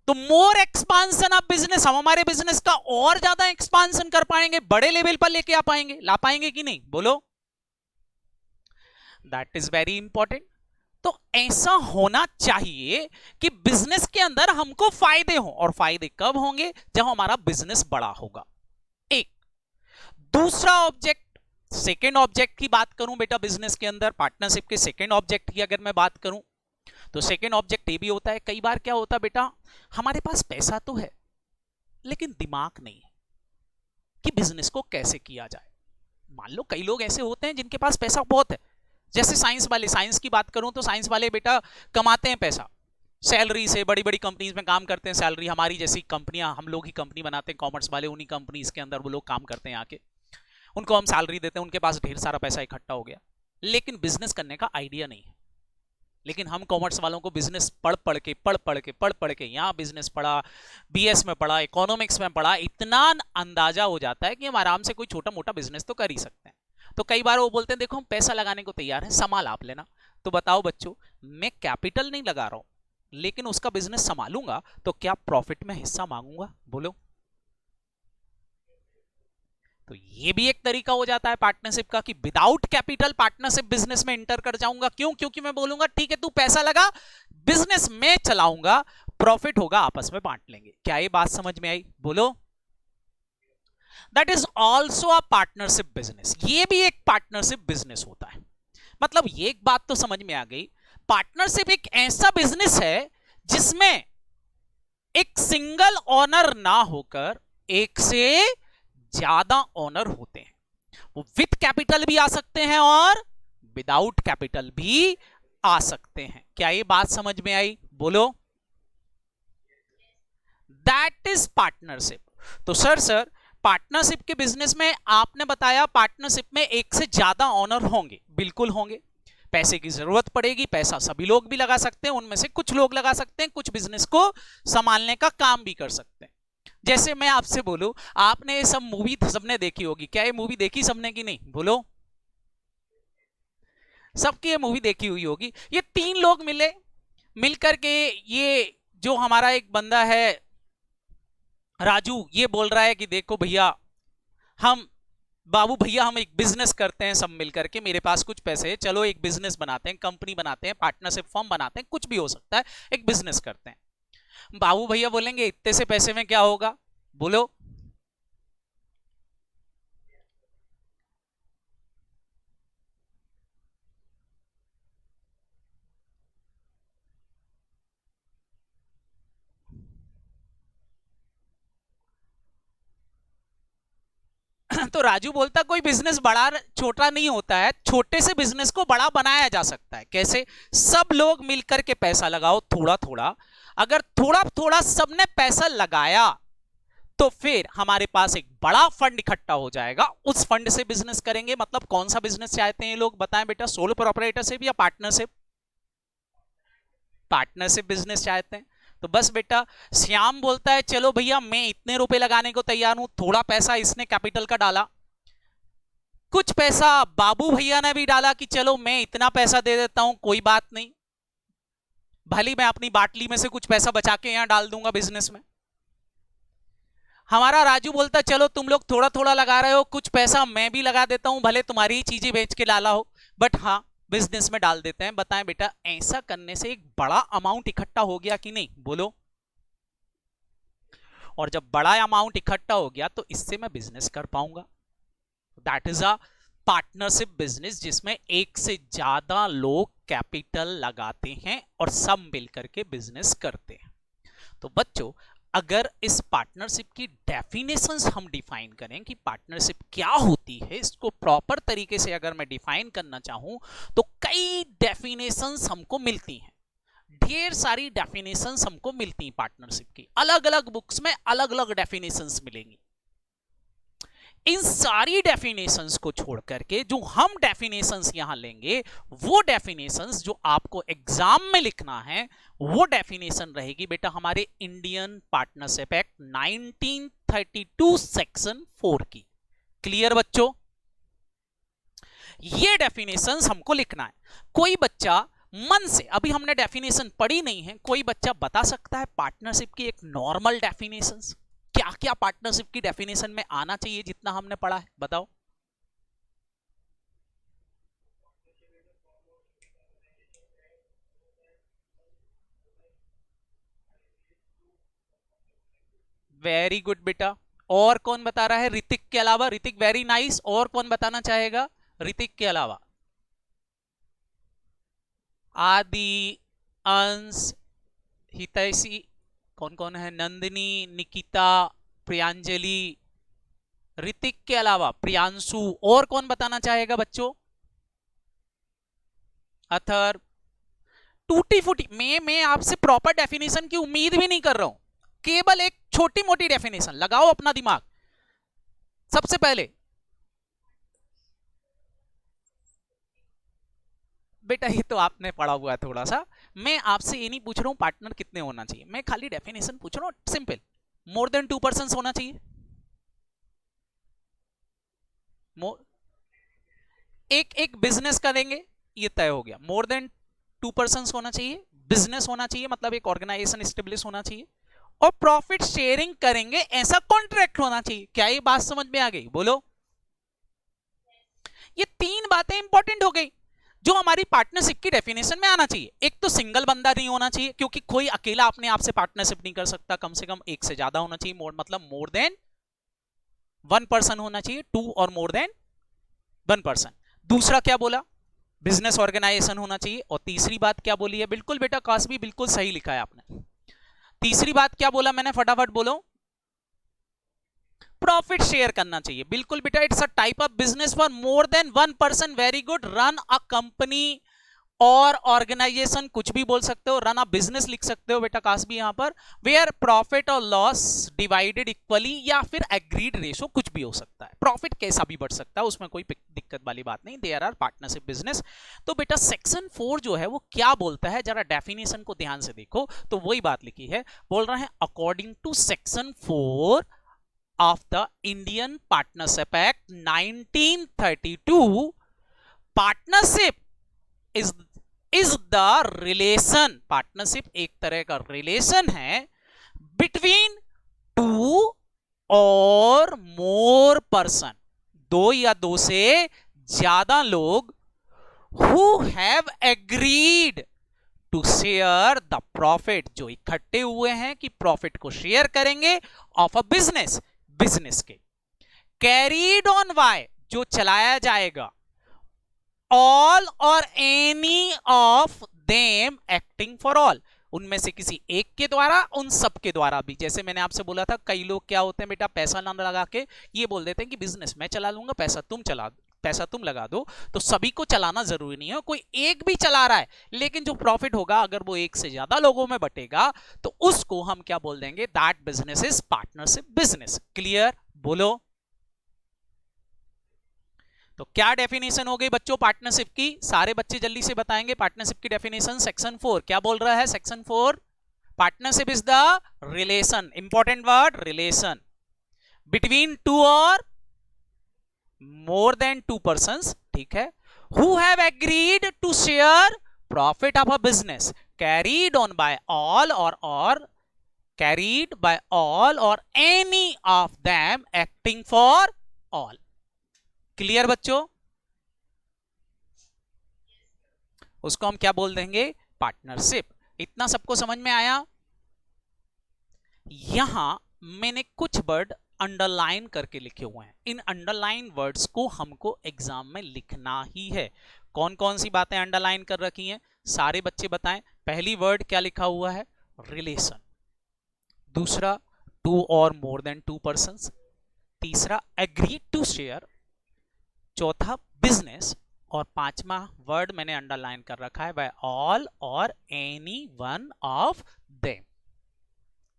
तो मोर एक्सपांशन ऑफ बिजनेस, हम हमारे बिजनेस का और ज्यादा एक्सपांशन कर पाएंगे, बड़े लेवल पर लेके आ पाएंगे, ला पाएंगे कि नहीं? बोलो। That is very important. तो ऐसा होना चाहिए कि बिजनेस के अंदर हमको फायदे हो, और फायदे कब होंगे? जब हमारा बिजनेस बड़ा होगा। एक दूसरा ऑब्जेक्ट, सेकेंड ऑब्जेक्ट की बात करूं बेटा, बिजनेस के अंदर पार्टनरशिप के सेकेंड ऑब्जेक्ट की अगर मैं बात करूं तो सेकेंड ऑब्जेक्ट ये भी होता है, कई बार क्या होता है बेटा, हमारे पास पैसा तो है लेकिन दिमाग नहीं है कि बिजनेस को कैसे किया जाए। मान लो कई लोग ऐसे होते हैं जिनके पास पैसा बहुत है, जैसे साइंस वाले, साइंस की बात करूं तो साइंस वाले बेटा कमाते हैं पैसा, सैलरी से बड़ी बड़ी कंपनीज में काम करते हैं, सैलरी हमारी जैसी कंपनियां, हम लोग ही कंपनी बनाते हैं, कॉमर्स वाले, उन्हीं कंपनीज के अंदर वो लोग काम करते हैं आके, उनको हम सैलरी देते हैं, उनके पास ढेर सारा पैसा इकट्ठा हो गया, लेकिन बिजनेस करने का आइडिया नहीं है। लेकिन हम कॉमर्स वालों को बिजनेस पढ़ पढ़ के यहाँ बिजनेस पढ़ा, बीएस में पढ़ा, इकोनॉमिक्स में पढ़ा, इतना अंदाजा हो जाता है कि हम आराम से कोई छोटा मोटा बिजनेस तो कर ही सकते हैं। तो कई बार वो बोलते हैं देखो हम पैसा लगाने को तैयार हैं, संभाल आप लेना। तो बताओ बच्चों, मैं कैपिटल नहीं लगा रहा हूं लेकिन उसका बिजनेस संभालूंगा तो क्या प्रॉफिट में हिस्सा मांगूंगा? बोलो। तो ये भी एक तरीका हो जाता है पार्टनरशिप का कि विदाउट कैपिटल पार्टनरशिप बिजनेस में इंटर कर जाऊंगा। क्यों? क्योंकि मैं बोलूंगा ठीक है तू पैसा लगा, बिजनेस में चलाऊंगा, प्रॉफिट होगा आपस में बांट लेंगे। क्या ये बात समझ में आई? बोलो। That is also a partnership business, ये भी एक पार्टनरशिप बिजनेस होता है। मतलब ये एक बात तो समझ में आ गई, पार्टनरशिप एक ऐसा बिजनेस है जिसमें एक सिंगल ओनर ना होकर एक से ज्यादा ओनर होते हैं। वो विथ कैपिटल भी आ सकते हैं और विदाउट कैपिटल भी आ सकते हैं। क्या ये बात समझ में आई? बोलो। That is partnership. तो सर पार्टनरशिप के बिजनेस में आपने बताया पार्टनरशिप में एक से ज्यादा ओनर होंगे, बिल्कुल होंगे। पैसे की जरूरत पड़ेगी, पैसा सभी लोग भी लगा सकते हैं, उनमें से कुछ लोग लगा सकते हैं, कुछ बिजनेस को संभालने का काम भी कर सकते हैं। जैसे मैं आपसे बोलूं, आपने ये सब मूवी सबने देखी होगी, क्या ये मूवी देखी सबने कि नहीं? बोलो। सबकी ये मूवी देखी हुई होगी। ये तीन लोग मिलकर के, ये जो हमारा एक बंदा है राजू, ये बोल रहा है कि देखो भैया, बाबू भैया हम एक बिजनेस करते हैं सब मिलकर के, मेरे पास कुछ पैसे है, चलो एक बिजनेस बनाते हैं, कंपनी बनाते हैं, पार्टनरशिप फर्म बनाते हैं, कुछ भी हो सकता है, एक बिजनेस करते हैं। बाबू भैया बोलेंगे इतने से पैसे में क्या होगा? बोलो। तो राजू बोलता कोई बिजनेस बड़ा छोटा नहीं होता है, छोटे से बिजनेस को बड़ा बनाया जा सकता है। कैसे? सब लोग मिलकर के पैसा लगाओ थोड़ा थोड़ा, अगर थोड़ा थोड़ा सबने पैसा लगाया तो फिर हमारे पास एक बड़ा फंड इकट्ठा हो जाएगा, उस फंड से बिजनेस करेंगे। मतलब कौन सा बिजनेस चाहते हैं ये लोग? बताएं बेटा, सोलो प्रोप्राइटरशिप या पार्टनरशिप? पार्टनरशिप बिजनेस चाहते हैं। तो बस बेटा, श्याम बोलता है चलो भैया मैं इतने रुपए लगाने को तैयार हूं, थोड़ा पैसा इसने कैपिटल का डाला, कुछ पैसा बाबू भैया ने भी डाला कि चलो मैं इतना पैसा दे देता हूं, कोई बात नहीं, भले मैं अपनी बाटली में से कुछ पैसा बचा के यहां डाल दूंगा बिजनेस में। हमारा राजू बोलता चलो तुम लोग थोड़ा थोड़ा लगा रहे हो, कुछ पैसा मैं भी लगा देता हूं, भले तुम्हारी ही चीजें बेच के डाला हो, बट हाँ बिजनेस में डाल देते हैं। बताएं बेटा, ऐसा करने से एक बड़ा अमाउंट इकट्ठा हो गया कि नहीं, बोलो। और जब बड़ा अमाउंट इकट्ठा हो गया तो इससे मैं बिजनेस कर पाऊंगा। That is a partnership business, जिसमें एक से ज्यादा लोग कैपिटल लगाते हैं और सब मिलकर के बिजनेस करते हैं। तो बच्चों, अगर इस पार्टनरशिप की डेफिनेशंस हम डिफाइन करें कि पार्टनरशिप क्या होती है, इसको प्रॉपर तरीके से अगर मैं डिफाइन करना चाहूं तो कई डेफिनेशंस हमको मिलती हैं, ढेर सारी डेफिनेशंस हमको मिलती हैं पार्टनरशिप की। अलग अलग बुक्स में अलग अलग डेफिनेशंस मिलेंगी। इन सारी डेफिनेशंस को छोड़ करके जो हम डेफिनेशंस यहां लेंगे, वो डेफिनेशंस जो आपको एग्जाम में लिखना है, वो डेफिनेशन रहेगी बेटा हमारे इंडियन पार्टनरशिप एक्ट 1932 सेक्शन 4 की। क्लियर बच्चों? ये डेफिनेशंस हमको लिखना है। कोई बच्चा मन से, अभी हमने डेफिनेशन पढ़ी नहीं है, कोई बच्चा बता सकता है पार्टनरशिप की एक नॉर्मल डेफिनेशंस क्या क्या पार्टनरशिप की डेफिनेशन में आना चाहिए जितना हमने पढ़ा है, बताओ। वेरी गुड बेटा। और कौन बता रहा है ऋतिक के अलावा? Hrithik very nice. और कौन बताना चाहेगा ऋतिक के अलावा? आदि, अंश, हितैषी, कौन कौन है? नंदिनी, निकिता, प्रियांजलि, ऋतिक के अलावा प्रियांशु। और कौन बताना चाहेगा बच्चों? अथर। टूटी फूटी मैं आपसे प्रॉपर डेफिनेशन की उम्मीद भी नहीं कर रहा हूं, केवल एक छोटी मोटी डेफिनेशन लगाओ अपना दिमाग। सबसे पहले बेटा, ये तो आपने पढ़ा हुआ है थोड़ा सा, मैं आपसे ये नहीं पूछ रहा हूं पार्टनर कितने होना चाहिए, मैं खाली डेफिनेशन पूछ रहा हूं सिंपल। मोर देन 2 पर्सन होना चाहिए। एक बिजनेस करेंगे, ये तय हो गया। मोर देन 2 पर्सन होना चाहिए, बिजनेस होना चाहिए, मतलब एक ऑर्गेनाइजेशन एस्टेब्लिश होना चाहिए, और प्रॉफिट शेयरिंग करेंगे ऐसा कॉन्ट्रैक्ट होना चाहिए। क्या ये बात समझ में आ गई? बोलो। ये 3 बातें इंपॉर्टेंट हो गई जो हमारी पार्टनरशिप की डेफिनेशन में आना चाहिए। एक तो सिंगल बंदा नहीं होना चाहिए, क्योंकि कोई अकेला अपने आप से पार्टनरशिप नहीं कर सकता, कम से कम एक से ज्यादा होना चाहिए, मतलब मोर देन 1 पर्सन होना चाहिए, 2 और मोर देन 1 पर्सन। दूसरा क्या बोला? बिजनेस ऑर्गेनाइजेशन होना चाहिए। और तीसरी बात क्या बोली है? बिल्कुल बेटा कासबी, बिल्कुल सही लिखा है आपने। तीसरी बात क्या बोला मैंने? फटाफट बोलो। प्रॉफिट शेयर करना चाहिए। बिल्कुल बेटा, it's a type of business for more then 1 person. Very good. Run a company और ऑर्गेनाइजेशन, कुछ भी बोल सकते हो, रन अ बिजनेस लिख सकते हो बेटा कासबी यहां पर, वेयर प्रॉफिट और लॉस डिवाइडेड इक्वली, या फिर एग्रीड रेशो, कुछ भी हो सकता है। प्रॉफिट कैसा भी बढ़ सकता है, उसमें कोई दिक्कत वाली बात नहीं। There are partnership business. तो बेटा सेक्शन 4 जो है वो क्या बोलता है, जरा डेफिनेशन को ध्यान से देखो तो वही बात लिखी है। बोल रहे हैं according to section 4 of the Indian Partnership Act 1932, partnership is the relation, partnership एक तरह का relation है between 2 or more person, 2 या 2 से ज्यादा लोग, who have agreed to share the profit, जो इकट्ठे हुए हैं कि प्रॉफिट को शेयर करेंगे, of a business, बिजनेस के। कैरीड ऑन बाय, जो चलाया जाएगा, ऑल और any of them acting for all, उनमें से किसी एक के द्वारा, उन सब के द्वारा भी। जैसे मैंने आपसे बोला था, कई लोग क्या होते हैं बेटा, पैसा ना लगा के ये बोल देते हैं कि बिजनेस मैं चला लूंगा, पैसा तुम लगा दो। तो सभी को चलाना जरूरी नहीं है, कोई एक भी चला रहा है, लेकिन जो प्रॉफिट होगा अगर वो एक से ज्यादा लोगों में बटेगा तो उसको हम क्या बोल देंगे? That business is partnership business. Clear? बोलो। तो क्या डेफिनेशन हो गई बच्चों पार्टनरशिप की? सारे बच्चे जल्दी से बताएंगे पार्टनरशिप की डेफिनेशन। सेक्शन 4 क्या बोल रहा है? Section 4, partnership is the relation, important word, relation between 2 और more than 2 persons, ठीक है, who have agreed to share profit of a business carried on by all or carried by all or any of them acting for all. Clear बच्चों? उसको हम क्या बोल देंगे, partnership. इतना सबको समझ में आया। यहां मैंने कुछ वर्ड अंडरलाइन करके लिखे हुए हैं। इन अंडरलाइन वर्ड्स को हमको एग्जाम में लिखना ही है। कौन कौन सी बातें अंडरलाइन कर रखी हैं, सारे बच्चे बताएं। पहली वर्ड क्या लिखा हुआ है, रिलेशन। दूसरा, टू और मोर देन टू पर्संस। तीसरा, एग्री टू शेयर। चौथा, बिजनेस। और पांचवा वर्ड मैंने अंडरलाइन कर रखा है, बाय ऑल और any one of them.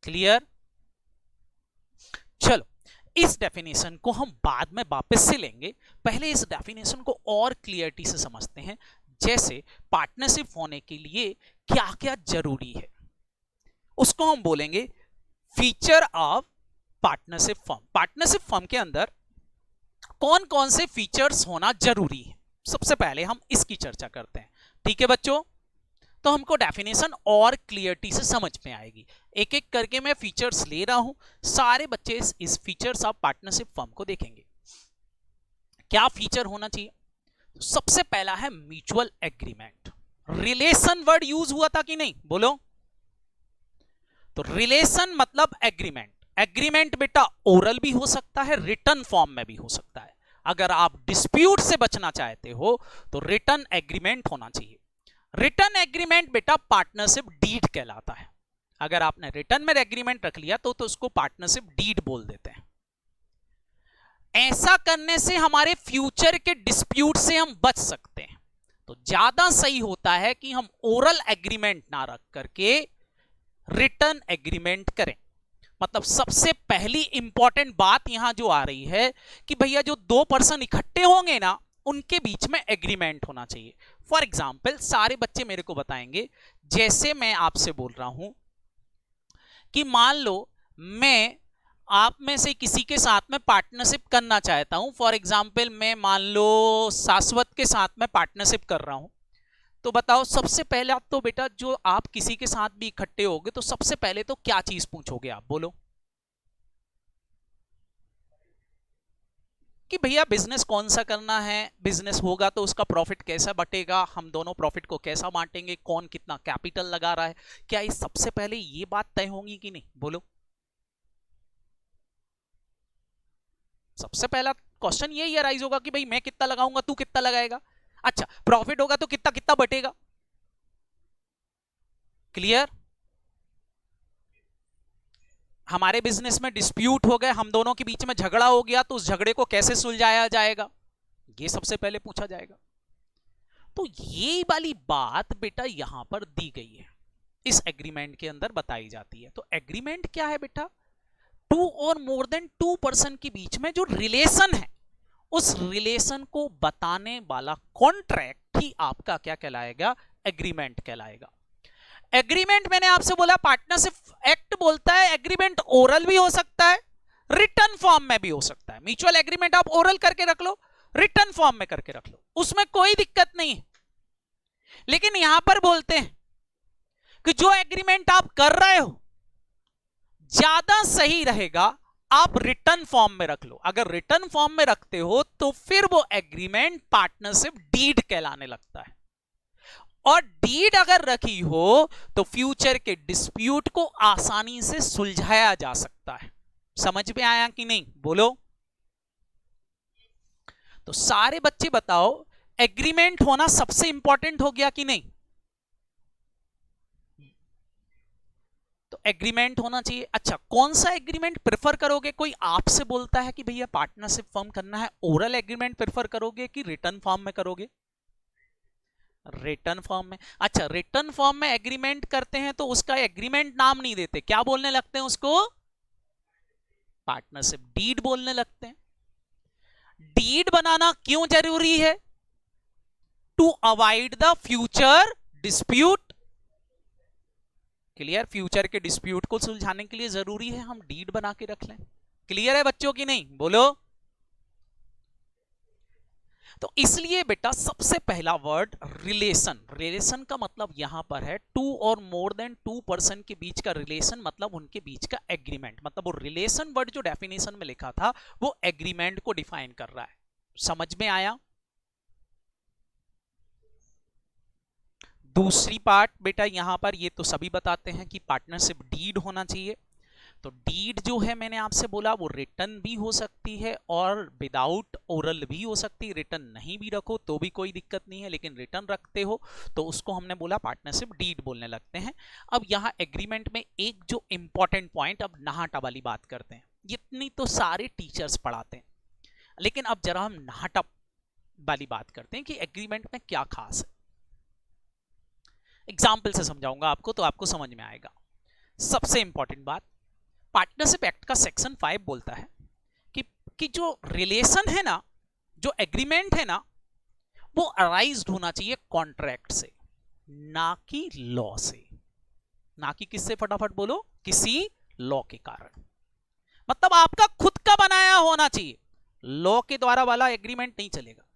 Clear? चलो, इस डेफिनेशन को हम बाद में वापस से लेंगे। पहले इस डेफिनेशन को और क्लियरिटी से समझते हैं। जैसे पार्टनरशिप होने के लिए क्या क्या जरूरी है, उसको हम बोलेंगे feature of partnership firm. Partnership firm के अंदर कौन कौन से फीचर्स होना जरूरी है, सबसे पहले हम इसकी चर्चा करते हैं। ठीक है बच्चों, तो हमको डेफिनेशन और क्लियरिटी से समझ में आएगी। एक एक करके मैं फीचर्स ले रहा हूं, सारे बच्चे इस फीचर्स ऑफ पार्टनरशिप फर्म को देखेंगे। क्या फीचर होना चाहिए? तो सबसे पहला है mutual agreement. Relation word use हुआ था कि नहीं, बोलो। तो रिलेशन मतलब एग्रीमेंट। एग्रीमेंट बेटा ओरल भी हो सकता है, रिटर्न फॉर्म में भी हो सकता है। अगर आप डिस्प्यूट से बचना चाहते हो तो रिटर्न एग्रीमेंट होना चाहिए। रिटर्न एग्रीमेंट बेटा पार्टनरशिप डीड कहलाता है। अगर आपने रिटर्न में एग्रीमेंट रख लिया तो उसको पार्टनरशिप डीड बोल देते हैं। ऐसा करने से हमारे फ्यूचर के डिस्प्यूट से हम बच सकते हैं। तो ज्यादा सही होता है कि हम ओरल एग्रीमेंट ना रख करके रिटर्न एग्रीमेंट करें। मतलब सबसे पहली इंपॉर्टेंट बात यहां जो आ रही है कि भैया जो दो पर्सन इकट्ठे होंगे ना, उनके बीच में एग्रीमेंट होना चाहिए। फॉर एग्जाम्पल, सारे बच्चे मेरे को बताएंगे, जैसे मैं आपसे बोल रहा हूं कि मान लो मैं आप में से किसी के साथ में पार्टनरशिप करना चाहता हूं। फॉर एग्जाम्पल, मैं मान लो शाश्वत के साथ में पार्टनरशिप कर रहा हूं। तो बताओ, सबसे पहले तो बेटा जो आप किसी के साथ भी इकट्ठे होगे तो सबसे पहले तो क्या चीज पूछोगे आप, बोलो। कि भैया बिजनेस कौन सा करना है, बिजनेस होगा तो उसका प्रॉफिट कैसा बटेगा, हम दोनों प्रॉफिट को कैसा बांटेंगे, कौन कितना कैपिटल लगा रहा है। क्या इस सबसे पहले ये बात तय होगी कि नहीं, बोलो। सबसे पहला क्वेश्चन यही अराइज होगा कि भाई मैं कितना लगाऊंगा, तू कितना लगाएगा। अच्छा, प्रॉफिट होगा तो कितना कितना बटेगा। क्लियर? हमारे बिजनेस में डिस्प्यूट हो गए, हम दोनों के बीच में झगड़ा हो गया, तो उस झगड़े को कैसे सुलझाया जाएगा, ये सबसे पहले पूछा जाएगा। तो ये वाली बात बेटा यहां पर दी गई है, इस एग्रीमेंट के अंदर बताई जाती है। तो एग्रीमेंट क्या है बेटा? टू और मोर देन टू पर्सन के बीच में जो रिलेशन है, उस रिलेशन को बताने वाला कॉन्ट्रैक्ट ही आपका क्या कहलाएगा, एग्रीमेंट कहलाएगा। एग्रीमेंट मैंने आपसे बोला पार्टनरशिप एक्ट बोलता है, एग्रीमेंट ओरल भी हो सकता है, रिटर्न फॉर्म में भी हो सकता है। म्यूचुअल एग्रीमेंट आप ओरल करके रख लो, रिटर्न फॉर्म में करके रख लो, उसमें कोई दिक्कत नहीं है। लेकिन यहां पर बोलते हैं कि जो एग्रीमेंट आप कर रहे हो ज्यादा सही रहेगा आप रिटर्न फॉर्म में रख लो। अगर रिटर्न फॉर्म में रखते हो तो फिर वो एग्रीमेंट पार्टनरशिप डीड कहलाने लगता है। और डीड अगर रखी हो तो फ्यूचर के डिस्प्यूट को आसानी से सुलझाया जा सकता है। समझ में आया कि नहीं, बोलो। तो सारे बच्चे बताओ, एग्रीमेंट होना सबसे इंपॉर्टेंट हो गया कि नहीं? तो एग्रीमेंट होना चाहिए। अच्छा, कौन सा एग्रीमेंट प्रेफर करोगे? कोई आपसे बोलता है कि भैया पार्टनरशिप फॉर्म करना है, ओरल एग्रीमेंट प्रेफर करोगे कि रिटर्न फॉर्म में करोगे? रिटर्न फॉर्म में। अच्छा, रिटर्न फॉर्म में एग्रीमेंट करते हैं तो उसका एग्रीमेंट नाम नहीं देते, क्या बोलने लगते हैं उसको? पार्टनरशिप डीड बोलने लगते हैं। डीड बनाना क्यों जरूरी है? To avoid the future dispute. Clear? Future के डिस्प्यूट को सुलझाने के लिए जरूरी है हम डीड बना के रख लें। क्लियर है बच्चों की नहीं, बोलो। तो इसलिए बेटा सबसे पहला वर्ड रिलेशन। रिलेशन का मतलब यहां पर है टू और मोर देन टू पर्सन के बीच का रिलेशन, मतलब उनके बीच का एग्रीमेंट। मतलब वो रिलेशन वर्ड जो डेफिनेशन में लिखा था वो एग्रीमेंट को डिफाइन कर रहा है। समझ में आया? दूसरी पार्ट बेटा यहां पर ये तो सभी बताते हैं कि पार्टनरशिप डीड होना चाहिए। तो डीड जो है मैंने आपसे बोला वो रिटर्न भी हो सकती है और विदाउट ओरल भी हो सकती है। रिटर्न नहीं भी रखो तो भी कोई दिक्कत नहीं है, लेकिन रिटर्न रखते हो तो उसको हमने बोला पार्टनरशिप डीड बोलने लगते हैं। अब यहाँ एग्रीमेंट में एक जो इंपॉर्टेंट पॉइंट, अब नाहटा वाली बात करते हैं। इतनी तो सारे टीचर्स पढ़ाते हैं, लेकिन अब जरा हम नाहटा वाली बात करते हैं कि एग्रीमेंट में क्या खास है। एग्जाम्पल से समझाऊंगा आपको तो आपको समझ में आएगा। सबसे इंपॉर्टेंट बात, पार्टनरशिप एक्ट का सेक्शन 5 बोलता है कि जो रिलेशन है ना, जो एग्रीमेंट है ना, वो अराइज्ड होना चाहिए कॉन्ट्रैक्ट से, ना कि लॉ से। ना कि किससे, फटाफट बोलो, किसी लॉ के कारण। मतलब आपका खुद का बनाया होना चाहिए, लॉ के द्वारा वाला एग्रीमेंट नहीं चलेगा।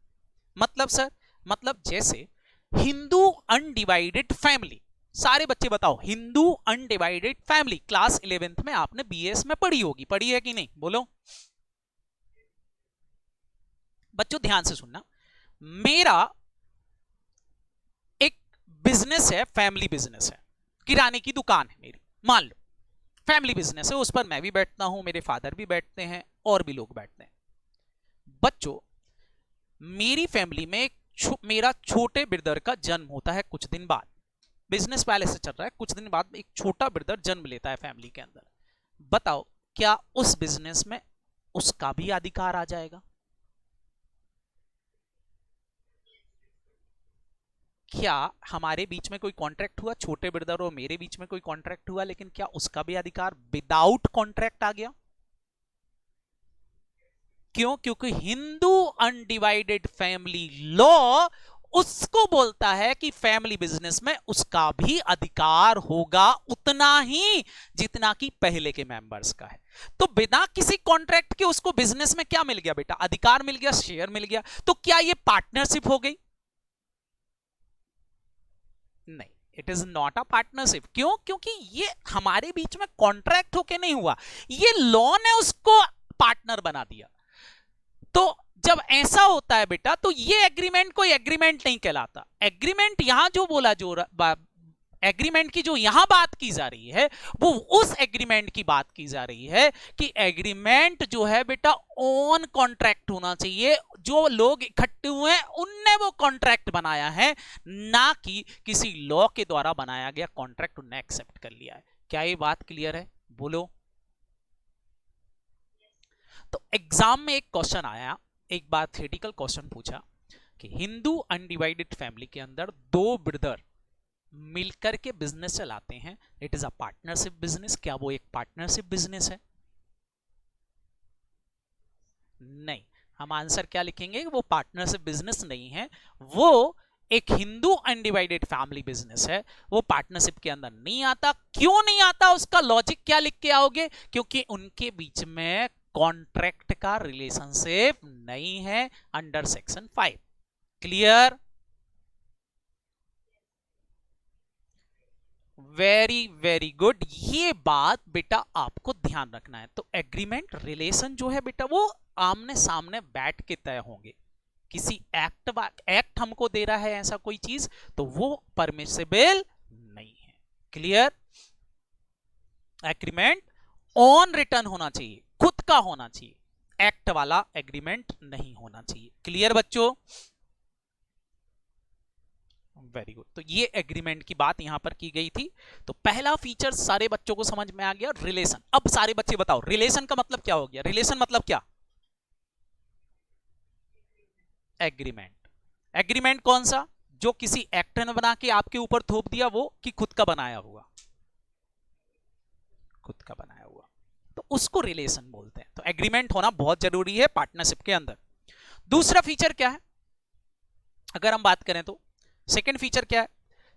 मतलब सर, मतलब जैसे हिंदू अनडिवाइडेड फैमिली, सारे बच्चे बताओ, Hindu undivided family class 11th में आपने बीएस में पढ़ी होगी, पढ़ी है कि नहीं, बोलो बच्चों। ध्यान से सुनना, मेरा एक बिजनेस है, फैमिली बिजनेस है, किराने की दुकान है मेरी, मान लो फैमिली बिजनेस है, उस पर मैं भी बैठता हूं, मेरे फादर भी बैठते हैं और भी लोग बैठते हैं। बच्चों, मेरी फैमिली में मेरा छोटे ब्रदर का जन्म होता है कुछ दिन बाद, बिजनेस पहले से चल रहा है, कुछ दिन बाद एक छोटा ब्रदर जन्म लेता है फैमिली के अंदर। बताओ क्या उस बिजनेस में उसका भी अधिकार आ जाएगा? क्या हमारे बीच में कोई कॉन्ट्रैक्ट हुआ, छोटे ब्रदर और मेरे बीच में कोई कॉन्ट्रैक्ट हुआ, लेकिन क्या उसका भी अधिकार विदाउट कॉन्ट्रैक्ट आ गया? क्यों? क्योंकि हिंदू अनडिवाइडेड फैमिली लॉ उसको बोलता है कि फैमिली बिजनेस में उसका भी अधिकार होगा, उतना ही जितना कि पहले के मेंबर्स का है। तो बिना किसी कॉन्ट्रैक्ट के उसको बिजनेस में क्या मिल गया बेटा? अधिकार मिल गया, शेयर मिल गया। तो क्या ये पार्टनरशिप हो गई? नहीं, it is not a partnership. क्यों? क्योंकि ये हमारे बीच में कॉन्ट्रैक्ट होके नहीं हुआ, ये लॉ ने उसको पार्टनर बना दिया। तो जब ऐसा होता है बेटा, तो ये एग्रीमेंट कोई एग्रीमेंट नहीं कहलाता। एग्रीमेंट यहां जो बोला, जो एग्रीमेंट की जो यहां बात की जा रही है, वो उस एग्रीमेंट की बात की जा रही है कि एग्रीमेंट जो है बेटा ऑन कॉन्ट्रैक्ट होना चाहिए। जो लोग इकट्ठे हुए हैं उनने वो कॉन्ट्रैक्ट बनाया है, ना कि किसी लॉ के द्वारा बनाया गया कॉन्ट्रैक्ट उन्हें एक्सेप्ट कर लिया है। क्या ये बात क्लियर है? बोलो। तो एग्जाम में एक क्वेश्चन आया, एक बार थ्योरेटिकल क्वेश्चन पूछा कि हिंदू अनडिवाइडेड फैमिली के अंदर दो ब्रदर मिलकर के बिजनेस चलाते हैं, it is a partnership business. क्या वो एक पार्टनरशिप बिजनेस है? नहीं। हम आंसर क्या लिखेंगे? वो पार्टनरशिप बिजनेस नहीं है, वो एक हिंदू अनडिवाइडेड फैमिली बिजनेस है, वो पार्टनरशिप के अंदर नहीं आता। क्यों नहीं आता? उसका लॉजिक क्या लिख के आओगे? क्योंकि उनके बीच में कॉन्ट्रैक्ट का रिलेशनशिप नहीं है under section 5। Clear? Very very good. ये बात बेटा आपको ध्यान रखना है। तो एग्रीमेंट रिलेशन जो है बेटा वो आमने सामने बैठ के तय होंगे। किसी एक्ट हमको दे रहा है ऐसा कोई चीज, तो वो परमिसिबल नहीं है। क्लियर? एग्रीमेंट ऑन रिटर्न होना चाहिए, खुद का होना चाहिए, एक्ट वाला एग्रीमेंट नहीं होना चाहिए। क्लियर बच्चों? Very good. तो ये एग्रीमेंट की बात यहां पर की गई थी। तो पहला फीचर सारे बच्चों को समझ में आ गया, रिलेशन। अब सारे बच्चे बताओ रिलेशन का मतलब क्या हो गया? रिलेशन मतलब क्या? एग्रीमेंट। एग्रीमेंट कौन सा? जो किसी एक्ट ने बना के आपके ऊपर थोप दिया, वो कि खुद का बनाया हुआ? खुद का बनाया हुआ, तो उसको रिलेशन बोलते हैं। तो एग्रीमेंट होना बहुत जरूरी है पार्टनरशिप के अंदर। दूसरा फीचर क्या है अगर हम बात करें तो? सेकंड फीचर क्या है?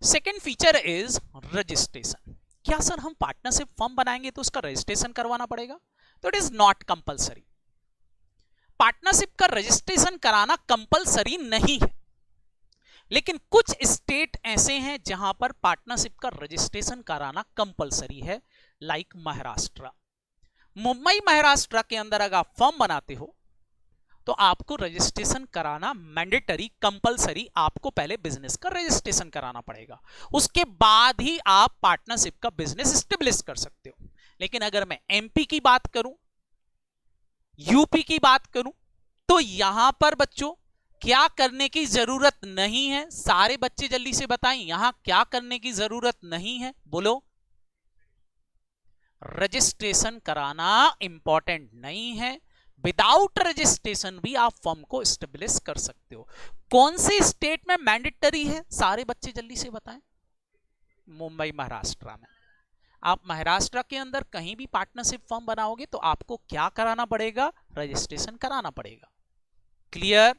Second feature is registration. क्या सर हम पार्टनरशिप फर्म बनाएंगे तो उसका रजिस्ट्रेशन करवाना पड़ेगा? तो it is not compulsory. Partnership का रजिस्ट्रेशन कराना कंपलसरी नहीं है, लेकिन कुछ स्टेट ऐसे हैं जहां पर पार्टनरशिप का रजिस्ट्रेशन कराना कंपलसरी है, लाइक महाराष्ट्र। मुंबई महाराष्ट्र के अंदर अगर फर्म बनाते हो तो आपको रजिस्ट्रेशन कराना मैंडेटरी, कंपलसरी, आपको पहले बिजनेस का रजिस्ट्रेशन कराना पड़ेगा, उसके बाद ही आप पार्टनरशिप का बिजनेस एस्टेब्लिश कर सकते हो। लेकिन अगर मैं एमपी की बात करूं, यूपी की बात करूं, तो यहां पर बच्चों क्या करने की जरूरत नहीं है? सारे बच्चे जल्दी से बताएं, यहां क्या करने की जरूरत नहीं है? बोलो। रजिस्ट्रेशन कराना इंपॉर्टेंट नहीं है, विदाउट रजिस्ट्रेशन भी आप फर्म को एस्टेब्लिश कर सकते हो। कौन से स्टेट में मैंडेटरी है? सारे बच्चे जल्दी से बताएं। मुंबई, महाराष्ट्र में। आप महाराष्ट्र के अंदर कहीं भी पार्टनरशिप फर्म बनाओगे तो आपको क्या कराना पड़ेगा? रजिस्ट्रेशन कराना पड़ेगा। क्लियर?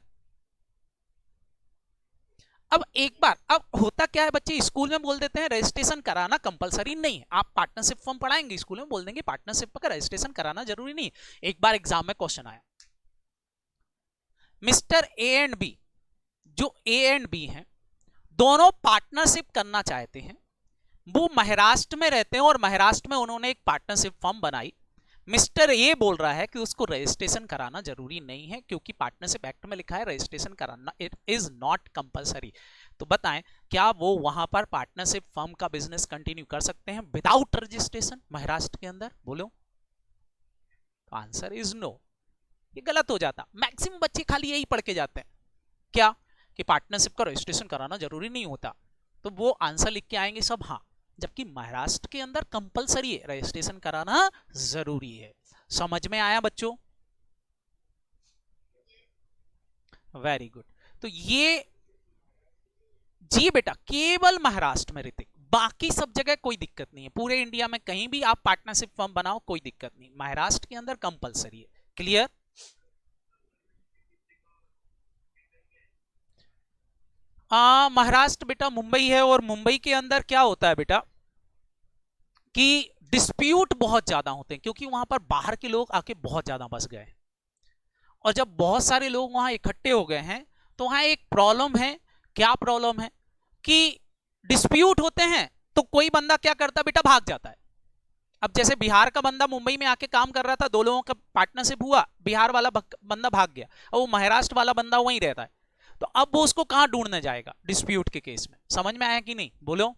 अब एक बार, अब होता क्या है बच्चे, स्कूल में बोल देते हैं रजिस्ट्रेशन कराना कंपलसरी नहीं है। आप पार्टनरशिप फर्म पढ़ाएंगे, स्कूल में बोल देंगे पार्टनरशिप का रजिस्ट्रेशन कराना जरूरी नहीं है। एक बार एग्जाम में क्वेश्चन आया, मिस्टर ए एंड बी, जो ए एंड बी हैं दोनों पार्टनरशिप करना चाहते हैं, वो महाराष्ट्र में रहते हैं और महाराष्ट्र में उन्होंने एक पार्टनरशिप फर्म बनाई। मिस्टर ए बोल रहा है कि उसको रजिस्ट्रेशन कराना जरूरी नहीं है क्योंकि पार्टनरशिप एक्ट में लिखा है रजिस्ट्रेशन कराना इट इज नॉट कंपलसरी। तो बताएं क्या वो वहां पर पार्टनरशिप फर्म का बिजनेस कंटिन्यू कर सकते हैं विदाउट रजिस्ट्रेशन महाराष्ट्र के अंदर? बोलो। Answer is no. ये गलत हो जाता। मैक्सिमम बच्चे खाली यही पढ़ के जाते हैं, क्या कि पार्टनरशिप का रजिस्ट्रेशन कराना जरूरी नहीं होता, तो वो आंसर लिख के आएंगे सब हाँ, जबकि महाराष्ट्र के अंदर कंपलसरी है, रजिस्ट्रेशन कराना जरूरी है। समझ में आया बच्चों? Very good. तो ये जी बेटा केवल महाराष्ट्र में ऋतिक, बाकी सब जगह कोई दिक्कत नहीं है। पूरे इंडिया में कहीं भी आप पार्टनरशिप फर्म बनाओ कोई दिक्कत नहीं, महाराष्ट्र के अंदर कंपलसरी है। क्लियर? महाराष्ट्र बेटा मुंबई है, और मुंबई के अंदर क्या होता है बेटा कि डिस्प्यूट बहुत ज्यादा होते हैं क्योंकि वहां पर बाहर के लोग आके बहुत ज्यादा बस गए, और जब बहुत सारे लोग वहां इकट्ठे हो गए हैं तो वहां एक प्रॉब्लम है। क्या प्रॉब्लम है कि डिस्प्यूट होते हैं तो कोई बंदा क्या करता बेटा, भाग जाता है। अब जैसे बिहार का बंदा मुंबई में आके काम कर रहा था, दो लोगों का पार्टनरशिप हुआ, बिहार वाला बंदा भाग गया और वो महाराष्ट्र वाला बंदा वहीं रहता है, तो अब वो उसको कहां ढूंढने जाएगा डिस्प्यूट के केस में? समझ में आया कि नहीं? बोलो।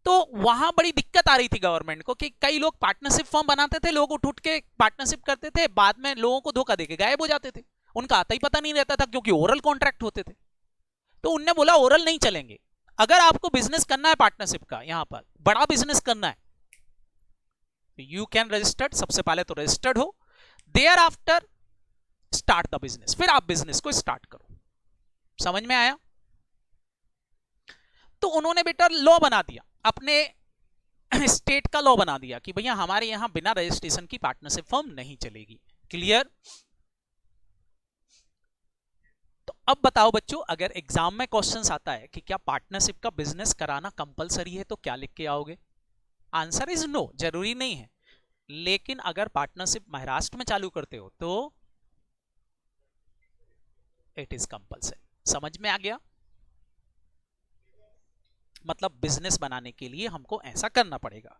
तो वहां बड़ी दिक्कत आ रही थी गवर्नमेंट को कि कई लोग पार्टनरशिप फर्म बनाते थे, लोग उठ के पार्टनरशिप करते थे, बाद में लोगों को धोखा देके गायब हो जाते थे, उनका आता ही पता नहीं रहता था क्योंकि ओरल कॉन्ट्रैक्ट होते थे। तो उनने बोला ओरल नहीं चलेंगे, अगर आपको बिजनेस करना है पार्टनरशिप का, यहां पर बड़ा बिजनेस करना है, यू कैन रजिस्टर्ड, सबसे पहले तो रजिस्टर्ड हो, thereafter start the business, फिर आप बिजनेस को स्टार्ट करो। समझ में आया? तो उन्होंने बेटा लॉ बना दिया, अपने स्टेट का लॉ बना दिया कि भैया हमारे यहां बिना रजिस्ट्रेशन की पार्टनरशिप फर्म नहीं चलेगी। क्लियर? तो अब बताओ बच्चों, अगर एग्जाम में क्वेश्चंस आता है कि क्या पार्टनरशिप का बिजनेस कराना कंपलसरी है, तो क्या लिख के आओगे? आंसर इज नो, जरूरी नहीं है। लेकिन अगर पार्टनरशिप महाराष्ट्र में चालू करते हो तो इट इज कंपलसरी। समझ में आ गया? मतलब बिजनेस बनाने के लिए हमको ऐसा करना पड़ेगा।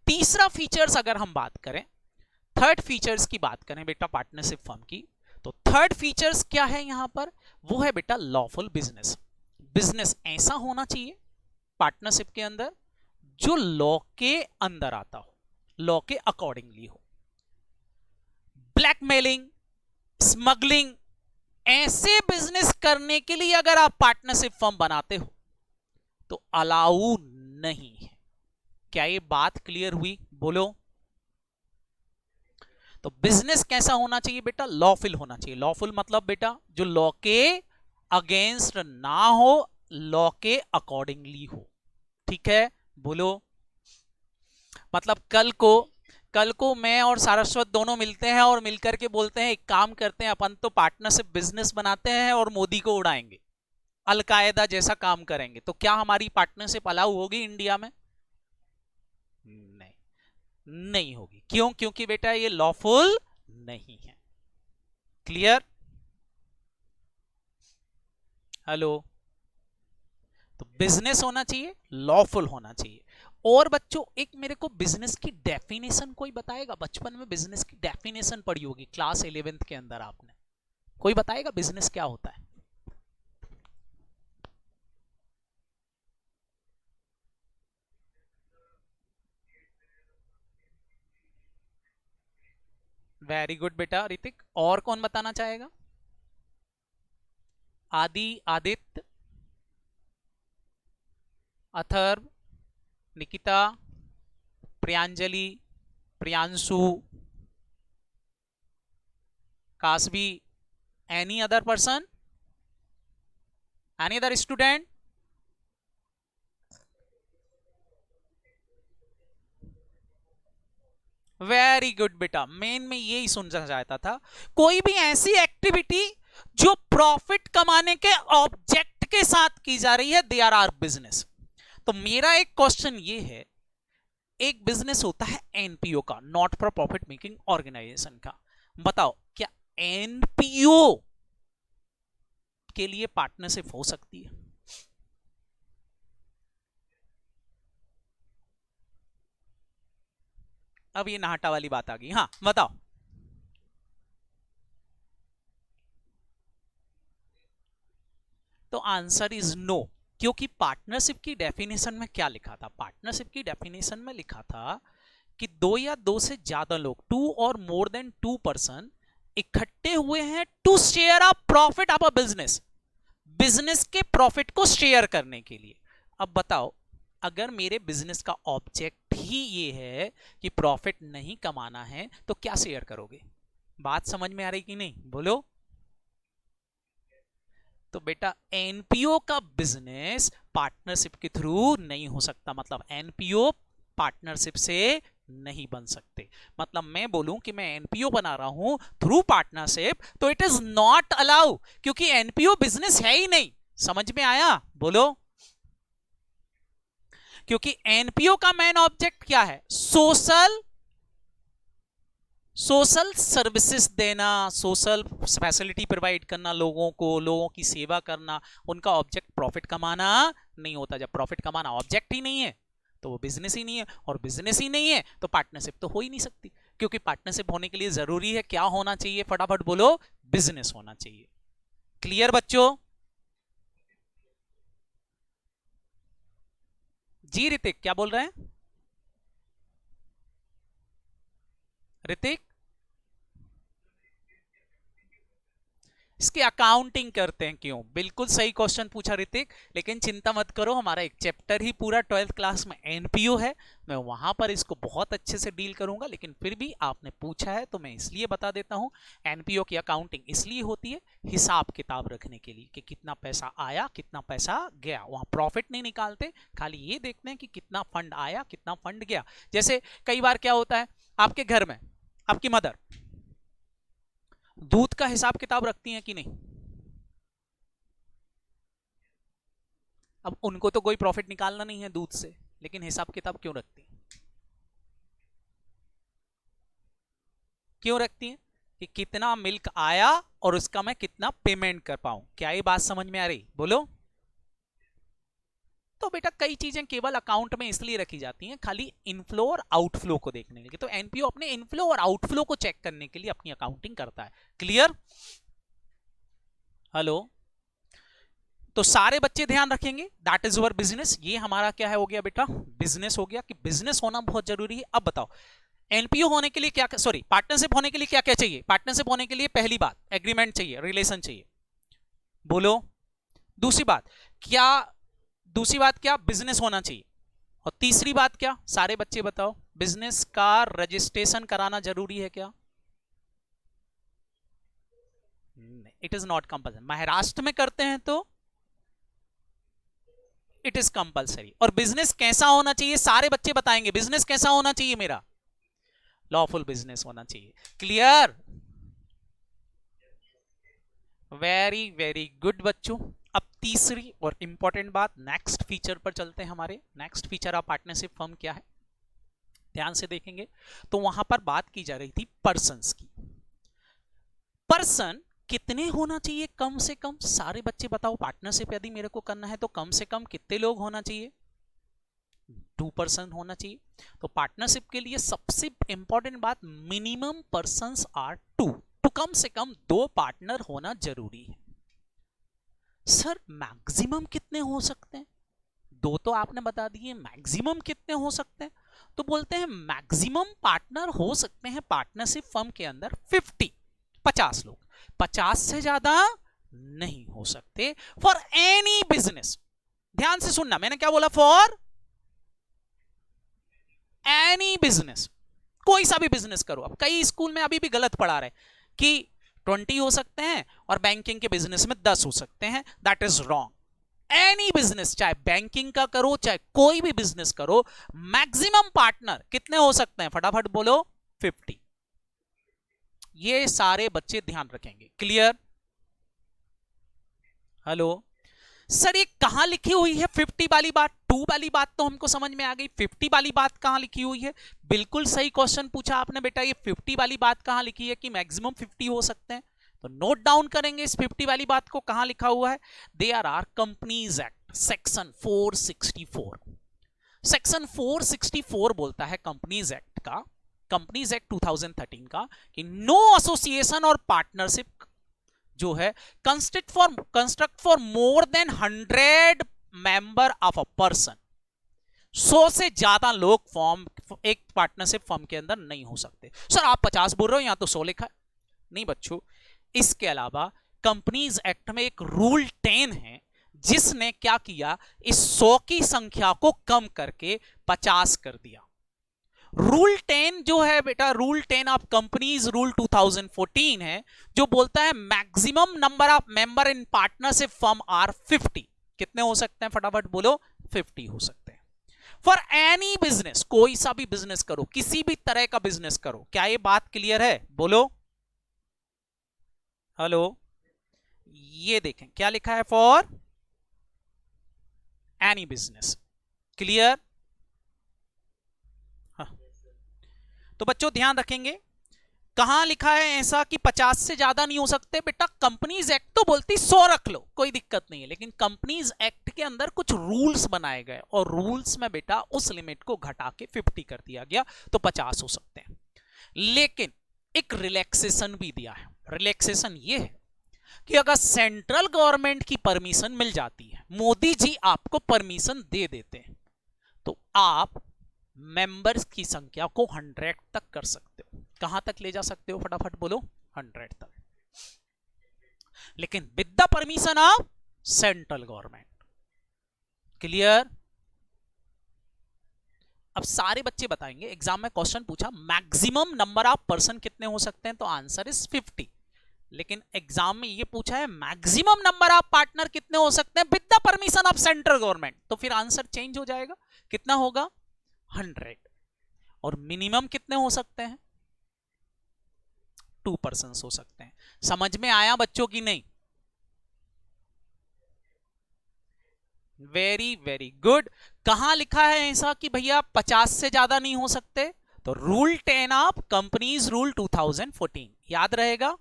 तीसरा फीचर्स अगर हम बात करें, थर्ड फीचर्स की बात करें बेटा पार्टनरशिप फर्म की, तो थर्ड फीचर्स क्या है यहां पर? वो है बेटा लॉफुल बिजनेस। बिजनेस ऐसा होना चाहिए पार्टनरशिप के अंदर जो लॉ के अंदर आता हो, लॉ के अकॉर्डिंगली हो। ब्लैकमेलिंग, स्मगलिंग, ऐसे बिजनेस करने के लिए अगर आप पार्टनरशिप फर्म बनाते हो तो अलाउ नहीं है। क्या ये बात क्लियर हुई? बोलो। तो बिजनेस कैसा होना चाहिए बेटा? लॉफुल होना चाहिए। लॉफुल मतलब बेटा जो लॉ के अगेंस्ट ना हो, लॉ के अकॉर्डिंगली हो। ठीक है? बोलो। मतलब कल को मैं और सारस्वत दोनों मिलते हैं और मिलकर के बोलते हैं एक काम करते हैं, अपन तो पार्टनरशिप बिजनेस बनाते हैं और मोदी को उड़ाएंगे, अलकायदा जैसा काम करेंगे, तो क्या हमारी पार्टनरशिप अलाउ होगी इंडिया में? नहीं होगी। क्यों? क्योंकि बेटा ये लॉफुल नहीं है। क्लियर? हेलो? तो बिजनेस होना चाहिए, लॉफुल होना चाहिए, और बच्चों एक मेरे को बिजनेस की डेफिनेशन कोई बताएगा? बचपन में बिजनेस की डेफिनेशन पढ़ी होगी क्लास 11th के अंदर आपने, कोई बताएगा बिजनेस क्या होता है? वेरी गुड बेटा ऋतिक। और कौन बताना चाहेगा? Adi, Aditya, Atharva, Nikita, Priyanjali, Priyanshu, Kasvi, any other person, any other student? Very good बेटा, मेन में यही सुनना चाहता था। कोई भी ऐसी एक्टिविटी जो प्रॉफिट कमाने के ऑब्जेक्ट के साथ की जा रही है, दे आर बिजनेस। तो मेरा एक क्वेश्चन ये है, एक बिजनेस होता है एनपीओ का, not for profit making organisation का। बताओ क्या एनपीओ के लिए पार्टनरशिप हो सकती है? अब ये नाहटा वाली बात आ गई। हाँ बताओ। तो आंसर इज नो, क्योंकि पार्टनरशिप की डेफिनेशन में क्या लिखा था? पार्टनरशिप की डेफिनेशन में लिखा था कि दो या दो से ज्यादा लोग, 2 और मोर देन 2 पर्सन इकट्ठे हुए हैं to share a profit of a business, business के प्रॉफिट को शेयर करने के लिए। अब बताओ अगर मेरे बिजनेस का ऑब्जेक्ट ही ये है कि प्रॉफिट नहीं कमाना है, तो क्या शेयर करोगे? बात समझ में आ रही कि नहीं? बोलो। तो बेटा एनपीओ का बिजनेस पार्टनरशिप के थ्रू नहीं हो सकता, मतलब एनपीओ पार्टनरशिप से नहीं बन सकते। मतलब मैं बोलूं कि मैं एनपीओ बना रहा हूं थ्रू पार्टनरशिप, तो इट इज नॉट अलाउ, क्योंकि एनपीओ बिजनेस है ही नहीं। समझ में आया? बोलो। क्योंकि एनपीओ का मेन ऑब्जेक्ट क्या है? सोशल सर्विसेज देना, सोशल फैसिलिटी प्रोवाइड करना लोगों को, लोगों की सेवा करना। उनका ऑब्जेक्ट प्रॉफिट कमाना नहीं होता। जब प्रॉफिट कमाना ऑब्जेक्ट ही नहीं है तो वो बिजनेस ही नहीं है, और बिजनेस ही नहीं है तो पार्टनरशिप तो हो ही नहीं सकती। क्योंकि पार्टनरशिप होने के लिए जरूरी है क्या होना चाहिए? फटाफट बोलो। बिजनेस होना चाहिए। क्लियर बच्चों? जी ऋतिक क्या बोल रहे हैं? ऋतिक इसकी अकाउंटिंग करते हैं क्यों? बिल्कुल सही क्वेश्चन पूछा ऋतिक, लेकिन चिंता मत करो, हमारा एक चैप्टर ही पूरा 12th क्लास में एनपीओ है, मैं वहां पर इसको बहुत अच्छे से डील करूंगा। लेकिन फिर भी आपने पूछा है तो मैं इसलिए बता देता हूं। एनपीओ की अकाउंटिंग इसलिए होती है हिसाब किताब रखने के लिए कि कितना पैसा आया कितना पैसा गया। वहां प्रॉफिट नहीं निकालते, खाली ये देखते हैं कि कितना फंड आया कितना फंड गया। जैसे कई बार क्या होता है, आपके घर में आपकी मदर दूध का हिसाब किताब रखती हैं कि नहीं? अब उनको तो कोई प्रॉफिट निकालना नहीं है दूध से, लेकिन हिसाब किताब क्यों रखती हैं? क्यों रखती हैं? कि कितना मिल्क आया और उसका मैं कितना पेमेंट कर पाऊं। क्या ये बात समझ में आ रही? बोलो। तो बेटा कई चीजें केवल अकाउंट में इसलिए रखी जाती हैं खाली इनफ्लो और आउटफ्लो को देखने के लिए। तो एनपीओ अपने इनफ्लो और आउटफ्लो को चेक करने के लिए अपनी अकाउंटिंग करता है। क्लियर? हेलो? तो सारे बच्चे ध्यान रखेंगे, दैट इज अवर बिजनेस। ये हमारा क्या है हो गया बेटा? बिजनेस हो गया, कि बिजनेस होना बहुत जरूरी है। अब बताओ एनपीओ होने के लिए क्या, सॉरी पार्टनरशिप होने के लिए क्या क्या चाहिए? पार्टनरशिप होने के लिए पहली बात एग्रीमेंट चाहिए, रिलेशन चाहिए। बोलो। दूसरी बात क्या? बिजनेस होना चाहिए। और तीसरी बात क्या? सारे बच्चे बताओ, बिजनेस का रजिस्ट्रेशन कराना जरूरी है क्या? It is not compulsory. Maharashtra में करते हैं तो इट इज कंपल्सरी। और बिजनेस कैसा होना चाहिए? सारे बच्चे बताएंगे बिजनेस कैसा होना चाहिए मेरा? लॉफुल बिजनेस होना चाहिए। क्लियर? वेरी वेरी गुड बच्चों। अब तीसरी और इंपॉर्टेंट बात, नेक्स्ट फीचर पर चलते हैं। हमारे next feature of partnership firm क्या है? ध्यान से देखेंगे तो वहां पर बात की जा रही थी पर्सन्स की। पर्सन कितने होना चाहिए कम से कम? सारे बच्चे बताओ, पार्टनरशिप यदि मेरे को करना है तो कम से कम कितने लोग होना चाहिए? 2% होना चाहिए। तो पार्टनरशिप के लिए सबसे इंपॉर्टेंट बात, मिनिमम पर्संस आर 2, तो कम से कम 2 पार्टनर होना जरूरी है। सर मैक्सिमम कितने हो सकते हैं? 2 तो आपने बता दिए, मैक्सिमम कितने हो सकते हैं? तो बोलते हैं मैक्सिमम पार्टनर हो सकते हैं पार्टनरशिप फर्म के अंदर 50 लोग, 50 से ज्यादा नहीं हो सकते फॉर एनी बिजनेस। ध्यान से सुनना, मैंने क्या बोला? फॉर एनी बिजनेस, कोई सा भी बिजनेस करो। अब कई स्कूल में अभी भी गलत पढ़ा रहे कि 20 हो सकते हैं और बैंकिंग के बिजनेस में 10 हो सकते हैं। That is wrong. Any business, चाहे बैंकिंग का करो चाहे कोई भी बिजनेस करो, मैक्सिमम पार्टनर कितने हो सकते हैं? फटाफट बोलो, 50। ये सारे बच्चे ध्यान रखेंगे। क्लियर? हेलो सर, ये कहां लिखी हुई है 50 वाली बात? 2 वाली बात तो हमको समझ में आ गई, 50 वाली बात कहां लिखी हुई है? बिल्कुल सही क्वेश्चन पूछा आपने बेटा, ये 50 वाली बात कहां लिखी है कि मैक्सिमम 50 हो सकते हैं? तो नोट डाउन करेंगे इस 50 वाली बात को, कहां लिखा हुआ है? There are companies act section 464। Section 464 बोलता है कंपनीज एक्ट का, कंपनीज एक्ट 2013 का, कि नो एसोसिएशन और पार्टनरशिप जो है construct for more than 100 member of a person. 100 से ज्यादा लोग फॉर्म एक पार्टनरशिप फर्म के अंदर नहीं हो सकते। सर आप 50 बोल रहे हो, यहां तो 100 लिखा है। नहीं बच्चों, इसके अलावा कंपनीज एक्ट में एक रूल 10 है जिसने क्या किया, इस 100 की संख्या को कम करके 50 कर दिया। रूल 10 जो है बेटा, रूल 10 ऑफ कंपनीज रूल 2014 है, जो बोलता है maximum number of member in partnership firm are 50। कितने हो सकते हैं? फटाफट बोलो, 50 हो सकते हैं। फॉर एनी बिजनेस, कोई सा भी बिजनेस करो, किसी भी तरह का बिजनेस करो। क्या ये बात क्लियर है? बोलो हेलो। ये देखें क्या लिखा है, फॉर एनी बिजनेस। क्लियर? तो बच्चों ध्यान रखेंगे, कहां लिखा है ऐसा कि 50 से ज्यादा नहीं हो सकते? बेटा कंपनीज एक्ट तो बोलती 100 रख लो, कोई दिक्कत नहीं है, लेकिन कंपनीज एक्ट के अंदर कुछ रूल्स बनाए गए और रूल्स में बेटा उस लिमिट को घटा के 50 कर दिया गया, तो 50 हो सकते हैं। लेकिन एक रिलैक्सेशन भी दिया है। रिलैक्सेशन ये है कि अगर सेंट्रल गवर्नमेंट की परमिशन मिल जाती है, मोदी जी आपको परमिशन दे देते हैं, तो आप मेंबर्स की संख्या को 100 तक कर सकते हो। कहां तक ले जा सकते हो? फटाफट बोलो, 100 तक, लेकिन with the permission of central government. Clear? अब सारे बच्चे बताएंगे, एग्जाम में क्वेश्चन पूछा मैक्सिमम नंबर ऑफ पर्सन कितने हो सकते हैं, तो आंसर इज 50। लेकिन एग्जाम में ये पूछा है मैक्सिमम नंबर ऑफ पार्टनर कितने हो सकते हैं with the permission of central government, तो फिर आंसर चेंज हो जाएगा। कितना होगा? 100। और मिनिमम कितने हो सकते हैं? 2% हो सकते हैं। समझ में आया बच्चों की नहीं? Very very good. कहां लिखा है ऐसा कि भैया 50 से ज्यादा नहीं हो सकते? तो रूल 10 ऑफ कंपनीज रूल 2014 याद रहेगा।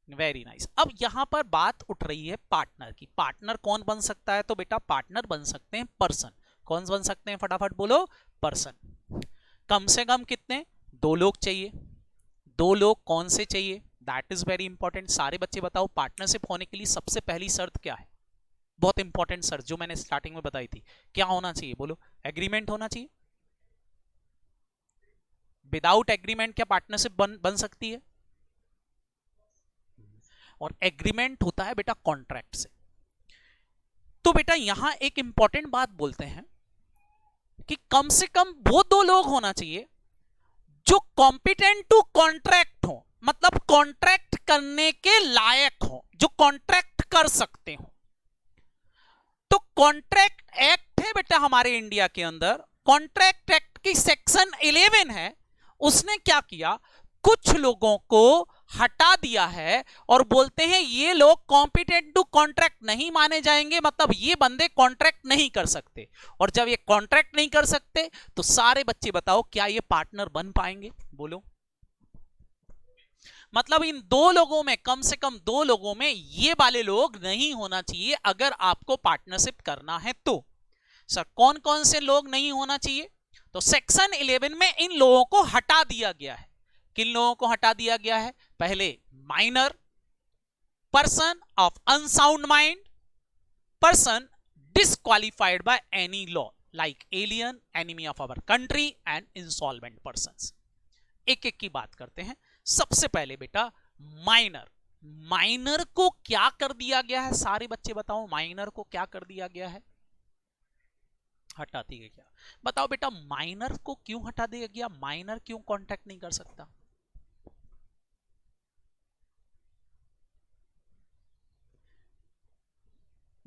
Very nice. अब यहां पर बात उठ रही है पार्टनर की। पार्टनर कौन बन सकता है? तो बेटा पार्टनर बन सकते हैं पर्सन। कौन बन सकते हैं? फटाफट बोलो, पर्सन। कम से कम कितने? 2 लोग चाहिए। 2 लोग कौन से चाहिए? That is very important. सारे बच्चे बताओ, पार्टनरशिप होने के लिए सबसे पहली शर्त क्या है? बहुत इंपॉर्टेंट शर्त जो मैंने स्टार्टिंग में बताई थी, क्या होना चाहिए? बोलो, एग्रीमेंट होना चाहिए। विदाउट एग्रीमेंट क्या पार्टनरशिप बन सकती है? और एग्रीमेंट होता है बेटा कॉन्ट्रैक्ट से। तो बेटा यहां एक इंपॉर्टेंट बात बोलते हैं कि कम से कम वो 2 लोग होना चाहिए जो कॉम्पिटेंट टू कॉन्ट्रैक्ट हो, मतलब कॉन्ट्रैक्ट करने के लायक हो, जो कॉन्ट्रैक्ट कर सकते हो। तो कॉन्ट्रैक्ट एक्ट है बेटा हमारे इंडिया के अंदर, कॉन्ट्रैक्ट एक्ट की सेक्शन 11 है, उसने क्या किया, कुछ लोगों को हटा दिया है और बोलते हैं ये लोग कॉम्पिटेंट टू कॉन्ट्रैक्ट नहीं माने जाएंगे, मतलब ये बंदे कॉन्ट्रैक्ट नहीं कर सकते। और जब ये कॉन्ट्रैक्ट नहीं कर सकते तो सारे बच्चे बताओ क्या ये पार्टनर बन पाएंगे? बोलो। मतलब इन दो लोगों में, कम से कम दो लोगों में ये वाले लोग नहीं होना चाहिए अगर आपको पार्टनरशिप करना है तो। सर कौन कौन से लोग नहीं होना चाहिए? तो सेक्शन 11 में इन लोगों को हटा दिया गया है। किन लोगों को हटा दिया गया है? पहले minor, person of unsound mind, person disqualified by any law like alien, enemy of our country and insolvent persons। एक एक की बात करते हैं। सबसे पहले बेटा माइनर। माइनर को क्या कर दिया गया है? सारे बच्चे बताओ, माइनर को क्या कर दिया गया है? हटा दिया गया। बताओ बेटा माइनर को क्यों हटा दिया गया? माइनर क्यों कांटेक्ट नहीं कर सकता?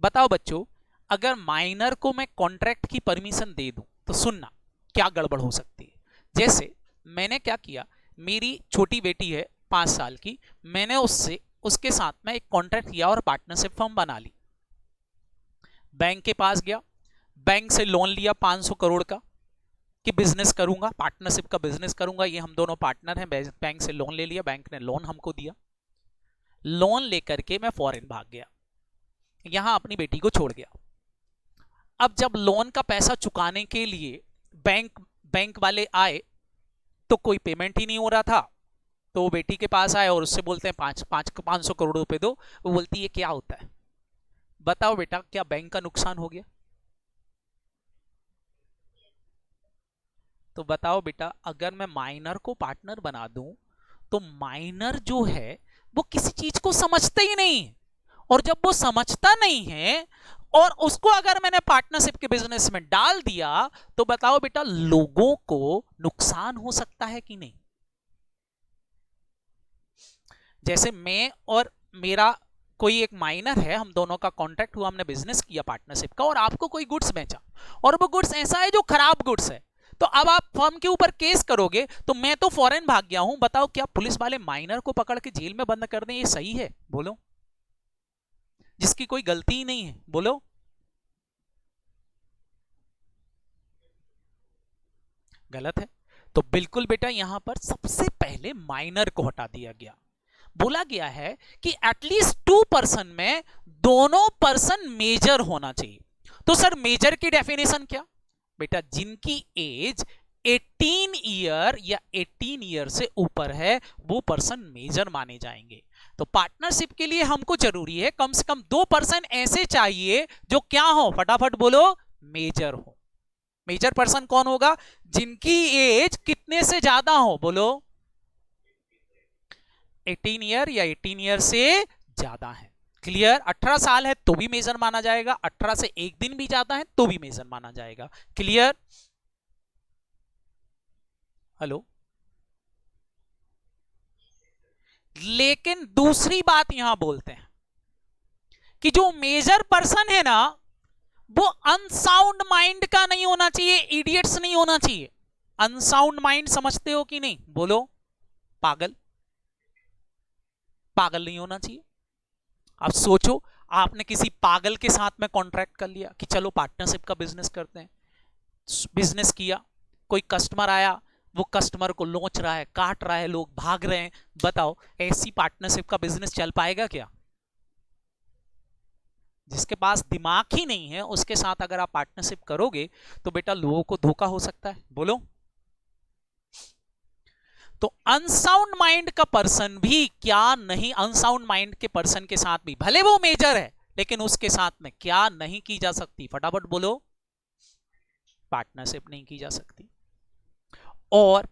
बताओ बच्चों, अगर माइनर को मैं कॉन्ट्रैक्ट की परमिशन दे दूं तो सुनना क्या गड़बड़ हो सकती है। जैसे मैंने क्या किया, मेरी छोटी बेटी है 5 साल की, मैंने उसके साथ में एक कॉन्ट्रैक्ट किया और पार्टनरशिप फर्म बना ली। बैंक के पास गया, बैंक से लोन लिया 500 करोड़ का कि बिजनेस करूंगा, पार्टनरशिप का बिजनेस करूंगा, ये हम दोनों पार्टनर हैं। बैंक से लोन ले लिया, बैंक ने लोन हमको दिया। लोन लेकर के मैं फॉरेन भाग गया, यहां अपनी बेटी को छोड़ गया। अब जब लोन का पैसा चुकाने के लिए बैंक वाले आए तो कोई पेमेंट ही नहीं हो रहा था, तो वो बेटी के पास आए और उससे बोलते हैं 500 करोड़ रुपए दो। वो बोलती है क्या होता है? बताओ बेटा, क्या बैंक का नुकसान हो गया? तो बताओ बेटा, अगर मैं माइनर को पार्टनर बना दूं तो माइनर जो है वो किसी चीज को समझता ही नहीं है, और जब वो समझता नहीं है और उसको अगर मैंने पार्टनरशिप के बिजनेस में डाल दिया तो बताओ बेटा लोगों को नुकसान हो सकता है कि नहीं? जैसे मैं और मेरा कोई एक माइनर है, हम दोनों का कॉन्ट्रैक्ट हुआ, हमने बिजनेस किया पार्टनरशिप का, और आपको कोई गुड्स बेचा और वो गुड्स ऐसा है जो खराब गुड्स है, तो अब आप फर्म के ऊपर केस करोगे तो मैं तो फॉरेन भाग गया हूं, बताओ क्या पुलिस वाले माइनर को पकड़ के जेल में बंद कर दें? ये सही है? बोलो, जिसकी कोई गलती ही नहीं है, बोलो। गलत है। तो बिल्कुल बेटा यहां पर सबसे पहले माइनर को हटा दिया गया। बोला गया है कि एटलीस्ट 2 पर्सन में दोनों पर्सन मेजर होना चाहिए। तो सर मेजर की डेफिनेशन क्या? बेटा जिनकी एज 18 ईयर या 18 ईयर से ऊपर है वो पर्सन मेजर माने जाएंगे। तो पार्टनरशिप के लिए हमको जरूरी है कम से कम 2 पर्सन ऐसे चाहिए जो क्या हो? फटाफट बोलो, मेजर हो। मेजर पर्सन कौन होगा? जिनकी एज कितने से ज्यादा हो? बोलो, 18 ईयर या 18 ईयर से ज्यादा है। क्लियर? 18 साल है तो भी मेजर माना जाएगा, 18 से एक दिन भी ज्यादा है तो भी मेजर माना जाएगा। क्लियर? हेलो? लेकिन दूसरी बात यहां बोलते हैं कि जो मेजर पर्सन है ना वो अनसाउंड माइंड का नहीं होना चाहिए, इडियट्स नहीं होना चाहिए। अनसाउंड माइंड समझते हो कि नहीं? बोलो, पागल। पागल नहीं होना चाहिए। अब सोचो, आपने किसी पागल के साथ में कॉन्ट्रैक्ट कर लिया कि चलो पार्टनरशिप का बिजनेस करते हैं। बिजनेस किया, कोई कस्टमर आया, वो कस्टमर को लोच रहा है, काट रहा है, लोग भाग रहे हैं। बताओ ऐसी पार्टनरशिप का बिजनेस चल पाएगा क्या? जिसके पास दिमाग ही नहीं है उसके साथ अगर आप पार्टनरशिप करोगे तो बेटा लोगों को धोखा हो सकता है। बोलो। तो अनसाउंड माइंड का पर्सन भी क्या नहीं, अनसाउंड माइंड के पर्सन के साथ भी भले वो मेजर है लेकिन उसके साथ में क्या नहीं की जा सकती? फटाफट बोलो, पार्टनरशिप नहीं की जा सकती। और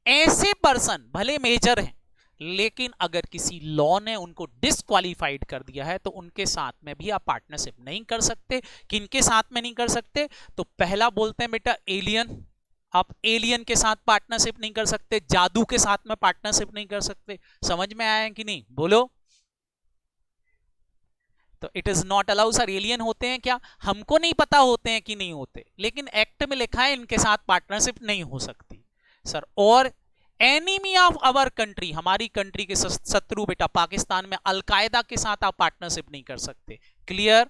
ऐसे पर्सन भले मेजर हैं लेकिन अगर किसी लॉ ने उनको डिस्क्वालिफाइड कर दिया है तो उनके साथ में भी आप पार्टनरशिप नहीं कर सकते। किनके साथ में नहीं कर सकते? तो पहला बोलते हैं बेटा एलियन। आप एलियन के साथ पार्टनरशिप नहीं कर सकते, जादू के साथ में पार्टनरशिप नहीं कर सकते। समझ में आया कि नहीं? बोलो। तो it is not allow. Sir alien होते हैं क्या? हमको नहीं पता होते हैं कि नहीं होते, लेकिन एक्ट में लिखा है इनके साथ पार्टनरशिप नहीं हो सकती। सर और एनिमी ऑफ आवर कंट्री, हमारी कंट्री के शत्रु बेटा पाकिस्तान में अलकायदा के साथ आप पार्टनरशिप नहीं कर सकते। क्लियर?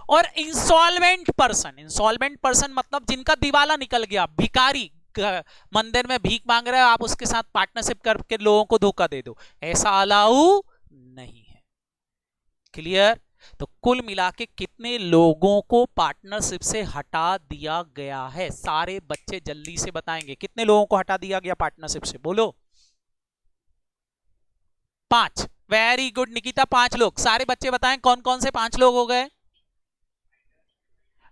और इंसॉल्वेंट पर्सन, इंसॉल्वेंट पर्सन मतलब जिनका दिवाला निकल गया, भिखारी, मंदिर में भीख मांग रहे हो, आप उसके साथ पार्टनरशिप करके लोगों को धोखा दे दो, ऐसा अलाउ नहीं है। क्लियर? तो कुल मिला के कितने लोगों को पार्टनरशिप से हटा दिया गया है? सारे बच्चे जल्दी से बताएंगे कितने लोगों को हटा दिया गया पार्टनरशिप से, बोलो। 5। वेरी गुड निकिता, 5 लोग। सारे बच्चे बताएं कौन कौन से 5 लोग हो गए।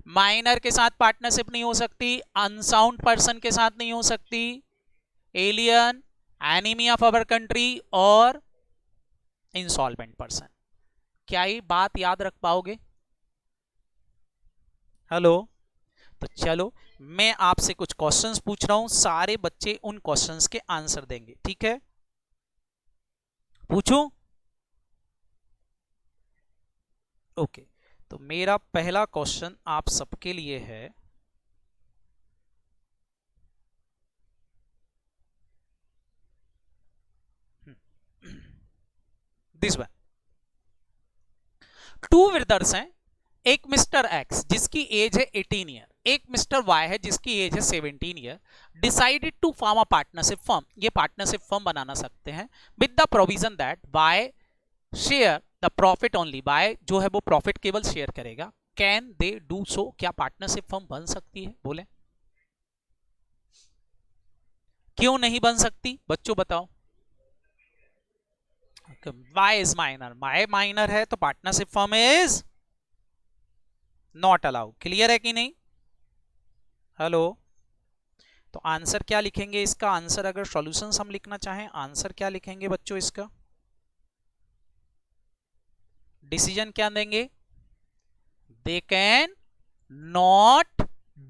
माइनर के साथ पार्टनरशिप नहीं हो सकती, अनसाउंड पर्सन के साथ नहीं हो सकती, alien, enemy of our country और इंसॉल्वेंट पर्सन। क्या ये बात याद रख पाओगे? हेलो? तो चलो मैं आपसे कुछ क्वेश्चंस पूछ रहा हूं, सारे बच्चे उन क्वेश्चंस के आंसर देंगे, ठीक है? पूछूं? ओके, तो मेरा पहला क्वेश्चन आप सबके लिए है, दिस वन। 2 ब्रदर्स हैं, एक मिस्टर एक्स जिसकी एज है 18 ईयर, एक मिस्टर वाई है जिसकी एज है 17 year, decided to form a partnership firm. ये पार्टनरशिप फर्म बनाना सकते हैं with the provision that by share the profit only, by जो है वो प्रॉफिट केवल शेयर करेगा। Can they do so? क्या पार्टनरशिप फर्म बन सकती है? बोले क्यों नहीं बन सकती बच्चों, बताओ। Y is minor, Y minor है तो partnership firm is not allowed. Clear है कि नहीं? हेलो? तो आंसर क्या लिखेंगे इसका? आंसर अगर सॉल्यूशंस हम लिखना चाहें, आंसर क्या लिखेंगे बच्चों इसका? डिसीजन क्या देंगे? They can not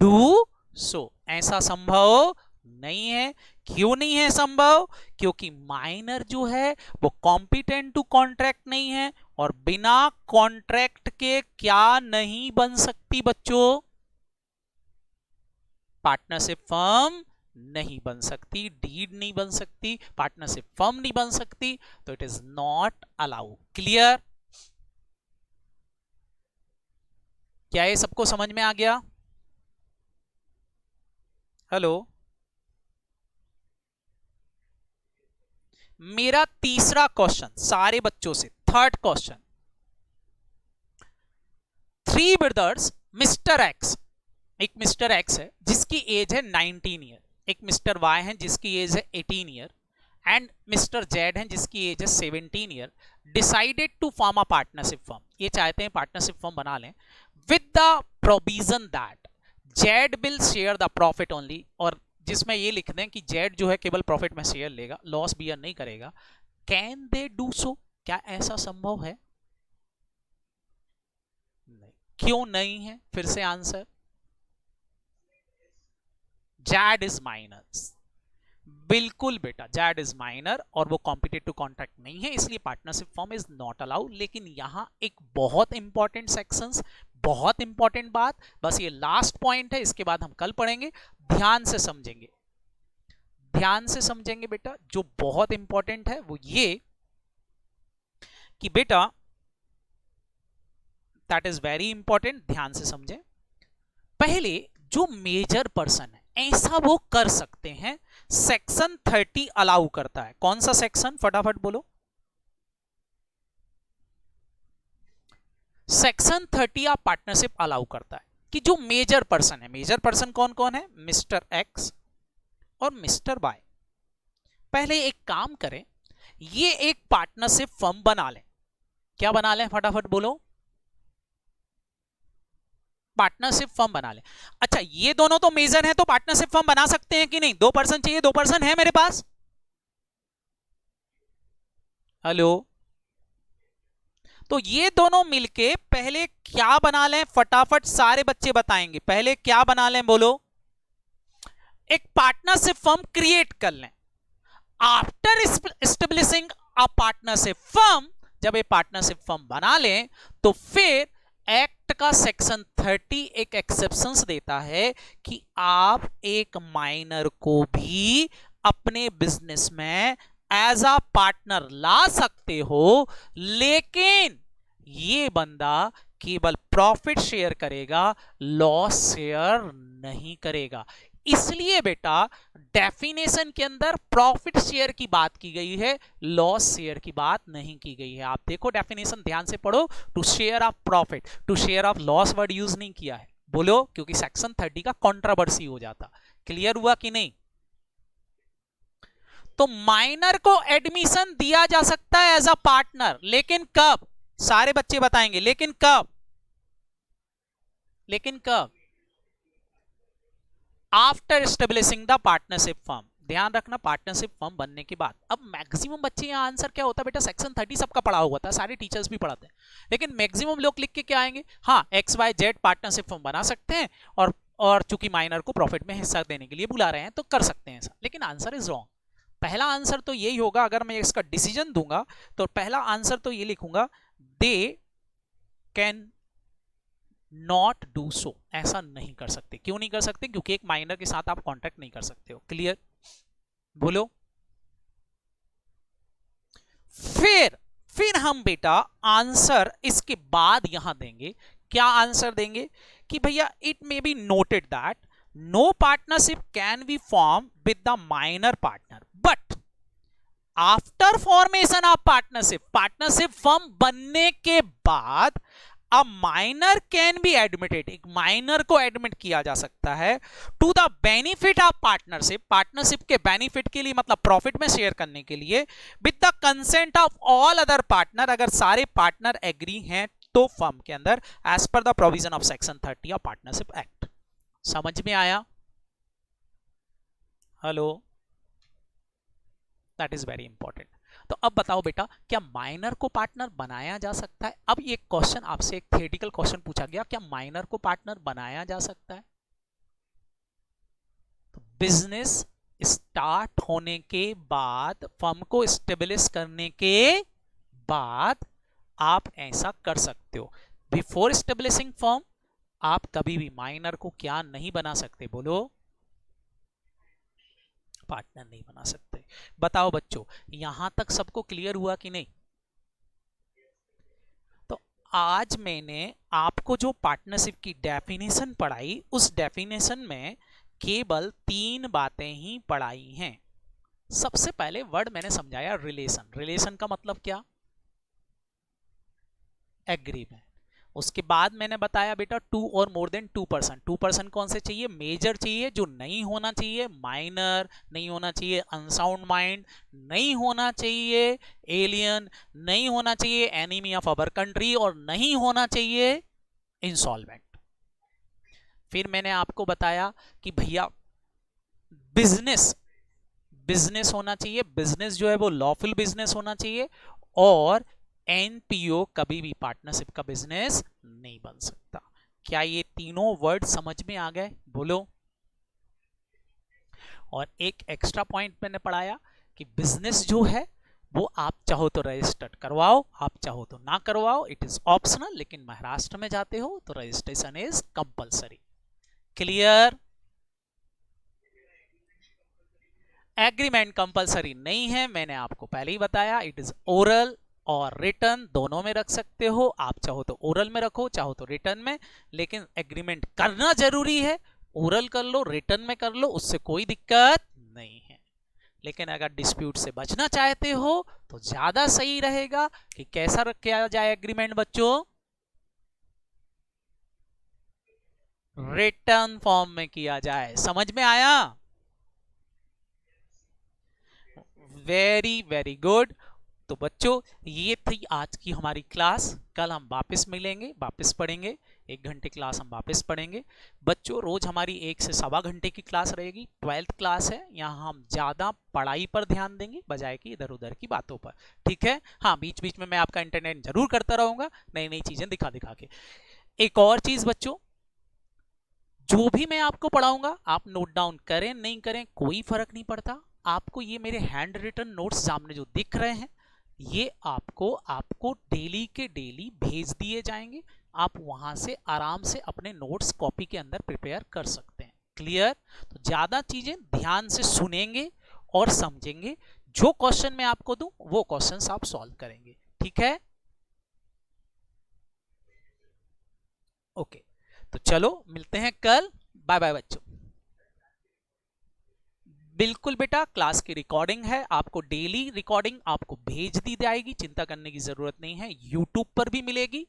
do so. ऐसा संभव नहीं है। क्यों नहीं है संभव? क्योंकि माइनर जो है वो कॉम्पिटेंट टू कॉन्ट्रैक्ट नहीं है, और बिना कॉन्ट्रैक्ट के क्या नहीं बन सकती बच्चों? पार्टनरशिप फर्म नहीं बन सकती, डीड नहीं बन सकती, पार्टनरशिप फर्म नहीं बन सकती, तो it is not allowed. Clear? क्या ये सबको समझ में आ गया? हेलो? मेरा तीसरा क्वेश्चन सारे बच्चों से, third question. 3 brothers, mister x, एक मिस्टर एक्स है जिसकी एज है 19 ईयर, एक मिस्टर वाई है जिसकी एज है 18 ईयर, एंड मिस्टर जेड है जिसकी एज है 17 year, decided to form a partnership firm. ये चाहते हैं पार्टनरशिप फर्म बना लें with the provision that Z will share the profit only, और जिसमें ये लिख दें कि जेड जो है केवल प्रॉफिट में शेयर लेगा, लॉस बियर नहीं करेगा। Can they do so? क्या ऐसा संभव है? नहीं। क्यों नहीं है? फिर से आंसर, जेड इज माइनर। बिल्कुल बेटा, जेड इज माइनर और वो कॉम्पिटेटिव कॉन्ट्रैक्ट नहीं है, इसलिए partnership firm is not allowed. लेकिन यहां एक बहुत इंपॉर्टेंट सेक्शंस, बहुत इंपॉर्टेंट बात, बस ये लास्ट पॉइंट है, इसके बाद हम कल पढ़ेंगे। ध्यान से समझेंगे, ध्यान से समझेंगे बेटा। जो बहुत इंपॉर्टेंट है वो ये कि बेटा, दैट इज वेरी इंपॉर्टेंट, ध्यान से समझें। पहले जो मेजर पर्सन है, ऐसा वो कर सकते हैं, सेक्शन 30 अलाउ करता है। कौन सा सेक्शन? फटाफट बोलो। सेक्शन 30 आप पार्टनरशिप अलाउ करता है कि जो मेजर पर्सन है, मेजर पर्सन कौन कौन है? मिस्टर एक्स और मिस्टर वाई। पहले एक काम करें, ये एक पार्टनरशिप फर्म बना लें। क्या बना लें? फटाफट बोलो। पार्टनरशिप फर्म बना लें। अच्छा, ये दोनों तो मेजर हैं, तो पार्टनरशिप फर्म बना सकते हैं कि नहीं? 2 पर्सन चाहिए, 2 पर्सन है मेरे पास। हेलो? तो ये दोनों मिलके पहले क्या बना लें? फटाफट सारे बच्चे बताएंगे। पहले क्या बना लें? बोलो। एक पार्टनरशिप फर्म क्रिएट कर लें। आफ्टर एस्टेब्लिशिंग अ पार्टनरशिप फर्म, जब ये पार्टनरशिप फर्म बना लें तो फिर एक्ट का सेक्शन 30 एक एक्सेप्शंस देता है कि आप एक माइनर को भी अपने बिजनेस में एज अ पार्टनर ला सकते हो, लेकिन ये बंदा केवल प्रॉफिट शेयर करेगा, लॉस शेयर नहीं करेगा। इसलिए बेटा डेफिनेशन के अंदर प्रॉफिट शेयर की बात की गई है, लॉस शेयर की बात नहीं की गई है। आप देखो डेफिनेशन ध्यान से पढ़ो, to share of profit, to share of loss word use नहीं किया है। बोलो, क्योंकि सेक्शन 30 का कंट्रोवर्सी हो जाता। क्लियर हुआ कि नहीं? तो माइनर को एडमिशन दिया जा सकता है एज अ पार्टनर, लेकिन कब? सारे बच्चे बताएंगे, लेकिन कब? लेकिन कब? After establishing the partnership firm. ध्यान रखना, पार्टनरशिप फर्म बनने के बाद। अब मैक्सिमम बच्चे यहाँ आंसर क्या होता है बेटा, सेक्शन 30 सबका पढ़ा हुआ था, सारे टीचर्स भी पढ़ाते हैं, लेकिन मैक्सिमम लोग लिख के क्या आएंगे, हाँ XYZ पार्टनरशिप फर्म बना सकते हैं और चूंकि माइनर को प्रॉफिट में हिस्सा देने के लिए बुला रहे हैं तो कर सकते हैं ऐसा। लेकिन आंसर इज रॉन्ग। पहला आंसर तो यही होगा, अगर मैं इसका डिसीजन दूंगा तो पहला आंसर तो ये लिखूंगा, they can not do so. ऐसा नहीं कर सकते। क्यों नहीं कर सकते? क्योंकि एक माइनर के साथ आप कॉन्ट्रैक्ट नहीं कर सकते हो। क्लियर? बोलो। फिर हम बेटा आंसर इसके बाद यहां देंगे। क्या आंसर देंगे कि भैया it may be noted that no partnership can be form with the minor partner, but after formation of partnership firm बनने के बाद a minor can be admitted, एक माइनर को एडमिट किया जा सकता है to the benefit of partnership के बेनिफिट के लिए, मतलब प्रॉफिट में शेयर करने के लिए, with the consent of all other partner. अगर सारे पार्टनर एग्री हैं तो फर्म के अंदर, as per the provision of section 30 of partnership act. समझ में आया? Hello, that is very important. तो अब बताओ बेटा, क्या माइनर को पार्टनर बनाया जा सकता है? अब ये क्वेश्चन आपसे, एक थियोरेटिकल क्वेश्चन पूछा गया, क्या माइनर को पार्टनर बनाया जा सकता है? तो बिजनेस स्टार्ट होने के बाद, फर्म को स्टेब्लिश करने के बाद आप ऐसा कर सकते हो। बिफोर स्टेब्लिशिंग फर्म आप कभी भी माइनर को क्या नहीं बना सकते? बोलो, पार्टनर नहीं बना सकते। बताओ बच्चों, यहां तक सबको क्लियर हुआ कि नहीं? तो आज मैंने आपको जो पार्टनरशिप की डेफिनेशन पढ़ाई, उस डेफिनेशन में केवल 3 बातें ही पढ़ाई हैं। सबसे पहले वर्ड मैंने समझाया रिलेशन। रिलेशन का मतलब क्या? एग्रीमेंट। उसके बाद मैंने बताया बेटा 2 और मोर देन 2%। 2% कौन से चाहिए? मेजर चाहिए, जो नहीं होना चाहिए माइनर, नहीं होना चाहिए अनसाउंड माइंड, नहीं होना चाहिए एलियन, नहीं होना चाहिए एनिमी ऑफ अवर कंट्री, और नहीं होना चाहिए इंसॉल्वेंट। फिर मैंने आपको बताया कि भैया बिजनेस होना चाहिए, बिजनेस जो है वो लॉफुल बिजनेस होना चाहिए, और एनपीओ कभी भी पार्टनरशिप का बिजनेस नहीं बन सकता। क्या ये तीनों वर्ड समझ में आ गए? बोलो। और एक एक्स्ट्रा पॉइंट मैंने पढ़ाया कि बिजनेस जो है वो आप चाहो तो रजिस्टर्ड करवाओ, आप चाहो तो ना करवाओ, इट इज ऑप्शनल, लेकिन महाराष्ट्र में जाते हो तो registration is compulsory. Clear? Agreement compulsory नहीं है, मैंने आपको पहले ही बताया, इट इज ओरल और रिटर्न दोनों में रख सकते हो। आप चाहो तो ओरल में रखो, चाहो तो रिटर्न में, लेकिन एग्रीमेंट करना जरूरी है। ओरल कर लो, रिटर्न में कर लो, उससे कोई दिक्कत नहीं है। लेकिन अगर डिस्प्यूट से बचना चाहते हो तो ज्यादा सही रहेगा कि कैसा रखा जाए एग्रीमेंट बच्चों? रिटर्न फॉर्म में किया जाए। समझ में आया? Very very good. तो बच्चों, ये थी आज की हमारी क्लास। कल हम वापस मिलेंगे, वापस पढ़ेंगे, 1 घंटे क्लास हम वापस पढ़ेंगे। बच्चों, रोज हमारी 1 से सवा घंटे की क्लास रहेगी। 12th क्लास है, यहाँ हम ज्यादा पढ़ाई पर ध्यान देंगे बजाय कि इधर उधर की बातों पर। ठीक है? हाँ, बीच बीच में मैं आपका इंटरनेट जरूर करता रहूंगा, नई नई चीजें दिखा दिखा के। एक और चीज बच्चों, जो भी मैं आपको पढ़ाऊंगा आप नोट डाउन करें नहीं करें कोई फर्क नहीं पड़ता। आपको ये मेरे हैंड रिटन नोट्स सामने जो दिख रहे हैं, ये आपको डेली के डेली भेज दिए जाएंगे। आप वहां से आराम से अपने नोट्स कॉपी के अंदर प्रिपेयर कर सकते हैं। क्लियर? तो ज्यादा चीजें ध्यान से सुनेंगे और समझेंगे। जो क्वेश्चन मैं आपको दूं वो क्वेश्चंस आप सॉल्व करेंगे। ठीक है? ओके, तो चलो मिलते हैं कल। बाय बाय बच्चों। बिल्कुल बेटा, क्लास की रिकॉर्डिंग है, आपको डेली रिकॉर्डिंग आपको भेज दी जाएगी, चिंता करने की जरूरत नहीं है। यूट्यूब पर भी मिलेगी,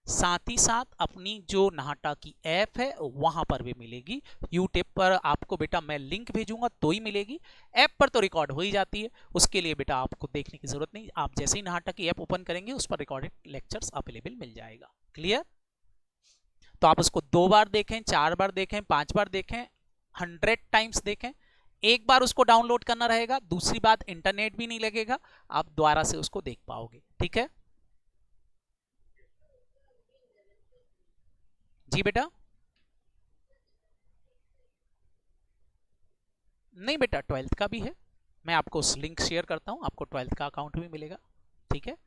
साथ ही साथ अपनी जो नाहटा की ऐप है वहां पर भी मिलेगी। यूट्यूब पर आपको बेटा मैं लिंक भेजूंगा तो ही मिलेगी, ऐप पर तो रिकॉर्ड हो ही जाती है, उसके लिए बेटा आपको देखने की जरूरत नहीं। आप जैसे ही नाहटा की ऐप ओपन करेंगे उस पर रिकॉर्डेड लेक्चर्स अवेलेबल मिल जाएगा। क्लियर? तो आप उसको 2 बार देखें, 4 बार देखें, 5 बार देखें, 100 टाइम्स देखें। एक बार उसको डाउनलोड करना रहेगा, दूसरी बात इंटरनेट भी नहीं लगेगा, आप दोबारा से उसको देख पाओगे। ठीक है जी बेटा? नहीं बेटा, 12th का भी है, मैं आपको लिंक शेयर करता हूं, आपको 12th का अकाउंट भी मिलेगा। ठीक है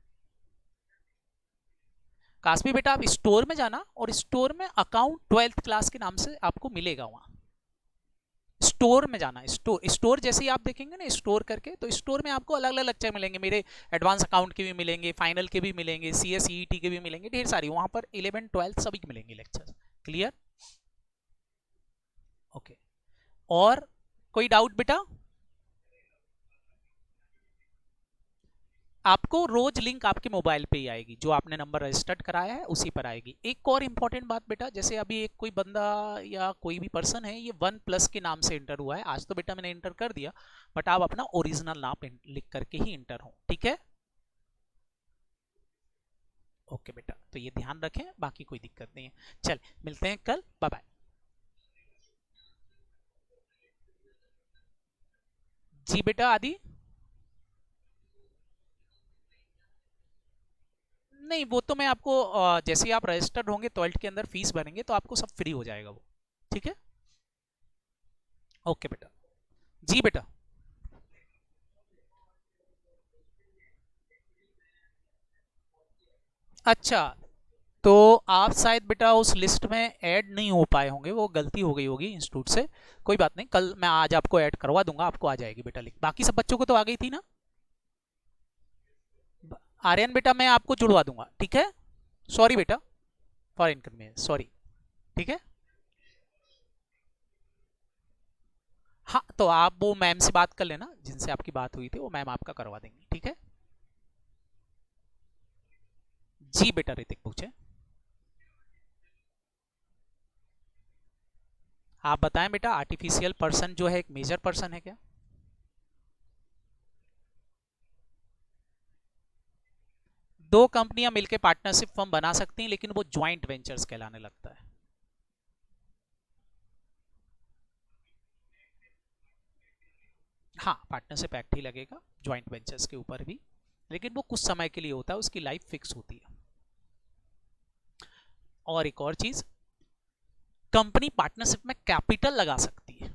कास्मी बेटा, आप स्टोर में जाना और स्टोर में अकाउंट 12th क्लास के नाम से आपको मिलेगा। वहां स्टोर में जाना, स्टोर जैसे ही आप देखेंगे ना स्टोर करके, तो स्टोर में आपको अलग अलग लेक्चर मिलेंगे, मेरे एडवांस अकाउंट के भी मिलेंगे, फाइनल के भी मिलेंगे, CSET के भी मिलेंगे, ढेर सारी वहां पर 11 12 सभी के मिलेंगे लेक्चर। क्लियर? ओके, और कोई डाउट बेटा? आपको रोज लिंक आपके मोबाइल पे ही आएगी, जो आपने नंबर रजिस्टर्ड कराया है उसी पर आएगी। एक और इंपॉर्टेंट बात बेटा, जैसे अभी एक कोई बंदा या कोई भी पर्सन है ये 1+ के नाम से इंटर हुआ है, आज तो बेटा मैंने इंटर कर दिया, बट आप अपना ओरिजिनल नाम लिख करके ही इंटर हो। ठीक है ओके बेटा, तो ये ध्यान रखें, बाकी कोई दिक्कत नहीं है। चल मिलते हैं कल, बाय बाय। जी बेटा आदि? नहीं वो तो मैं आपको जैसे ही आप रजिस्टर्ड होंगे 12th के अंदर फीस भरेंगे तो आपको सब फ्री हो जाएगा वो। ठीक है ओके बेटा। जी बेटा? अच्छा, तो आप शायद बेटा उस लिस्ट में ऐड नहीं हो पाए होंगे, वो गलती हो गई होगी इंस्टीट्यूट से। कोई बात नहीं, कल मैं आज आपको ऐड करवा दूंगा, आपको आ जाएगी बेटा लिंक। बाकी सब बच्चों को तो आ गई थी ना? आर्यन बेटा मैं आपको जुड़वा दूंगा, ठीक है? सॉरी बेटा फॉर इनकन्वीनियंस, सॉरी। ठीक है हाँ, तो आप वो मैम से बात कर लेना, जिनसे आपकी बात हुई थी, वो मैम आपका करवा देंगी। ठीक है जी बेटा? ऋतिक पूछे, आप बताएं बेटा, आर्टिफिशियल पर्सन जो है एक मेजर पर्सन है क्या? दो कंपनियां मिलकर पार्टनरशिप फर्म बना सकती हैं, लेकिन वो ज्वाइंट वेंचर्स कहलाने लगता है। हाँ, पार्टनरशिप एक्ट ही लगेगा ज्वाइंट वेंचर्स के ऊपर भी, लेकिन वो कुछ समय के लिए होता है, उसकी लाइफ फिक्स होती है। और एक और चीज, कंपनी पार्टनरशिप में कैपिटल लगा सकती है,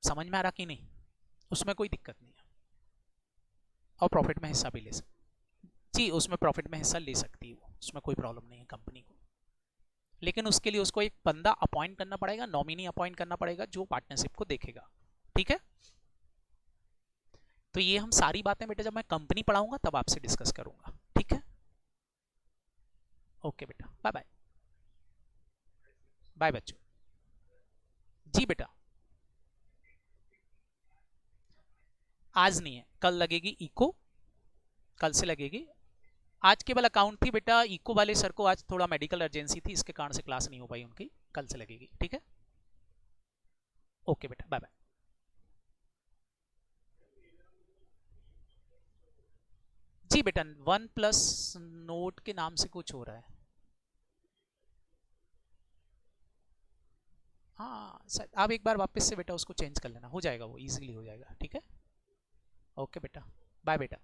समझ में आ रहा कि नहीं? उसमें कोई दिक्कत नहीं है, और प्रॉफिट में हिस्सा भी ले सकती जी, उसमें प्रॉफिट में हिस्सा ले सकती है वो, उसमें कोई प्रॉब्लम नहीं है कंपनी को। लेकिन उसके लिए उसको एक बंदा अपॉइंट करना पड़ेगा, नॉमिनी अपॉइंट करना पड़ेगा, जो पार्टनरशिप को देखेगा। ठीक है तो ये हम सारी बातें बेटा जब मैं कंपनी पढ़ाऊंगा तब आपसे डिस्कस करूंगा। ठीक है ओके बेटा, बाय बाय। बाय बच्चों। जी बेटा? आज नहीं है, कल लगेगी इको, कल से लगेगी। आज केवल अकाउंट थी बेटा, इको वाले सर को आज थोड़ा मेडिकल अर्जेंसी थी, इसके कारण से क्लास नहीं हो पाई उनकी, कल से लगेगी। ठीक है ओके बेटा, बाय बाय। जी बेटा, 1+ नोट के नाम से कुछ हो रहा है। हाँ सर, आप एक बार वापस से बेटा उसको चेंज कर लेना, हो जाएगा वो, इजीली हो जाएगा। ठीक है ओके बेटा, बाय बेटा।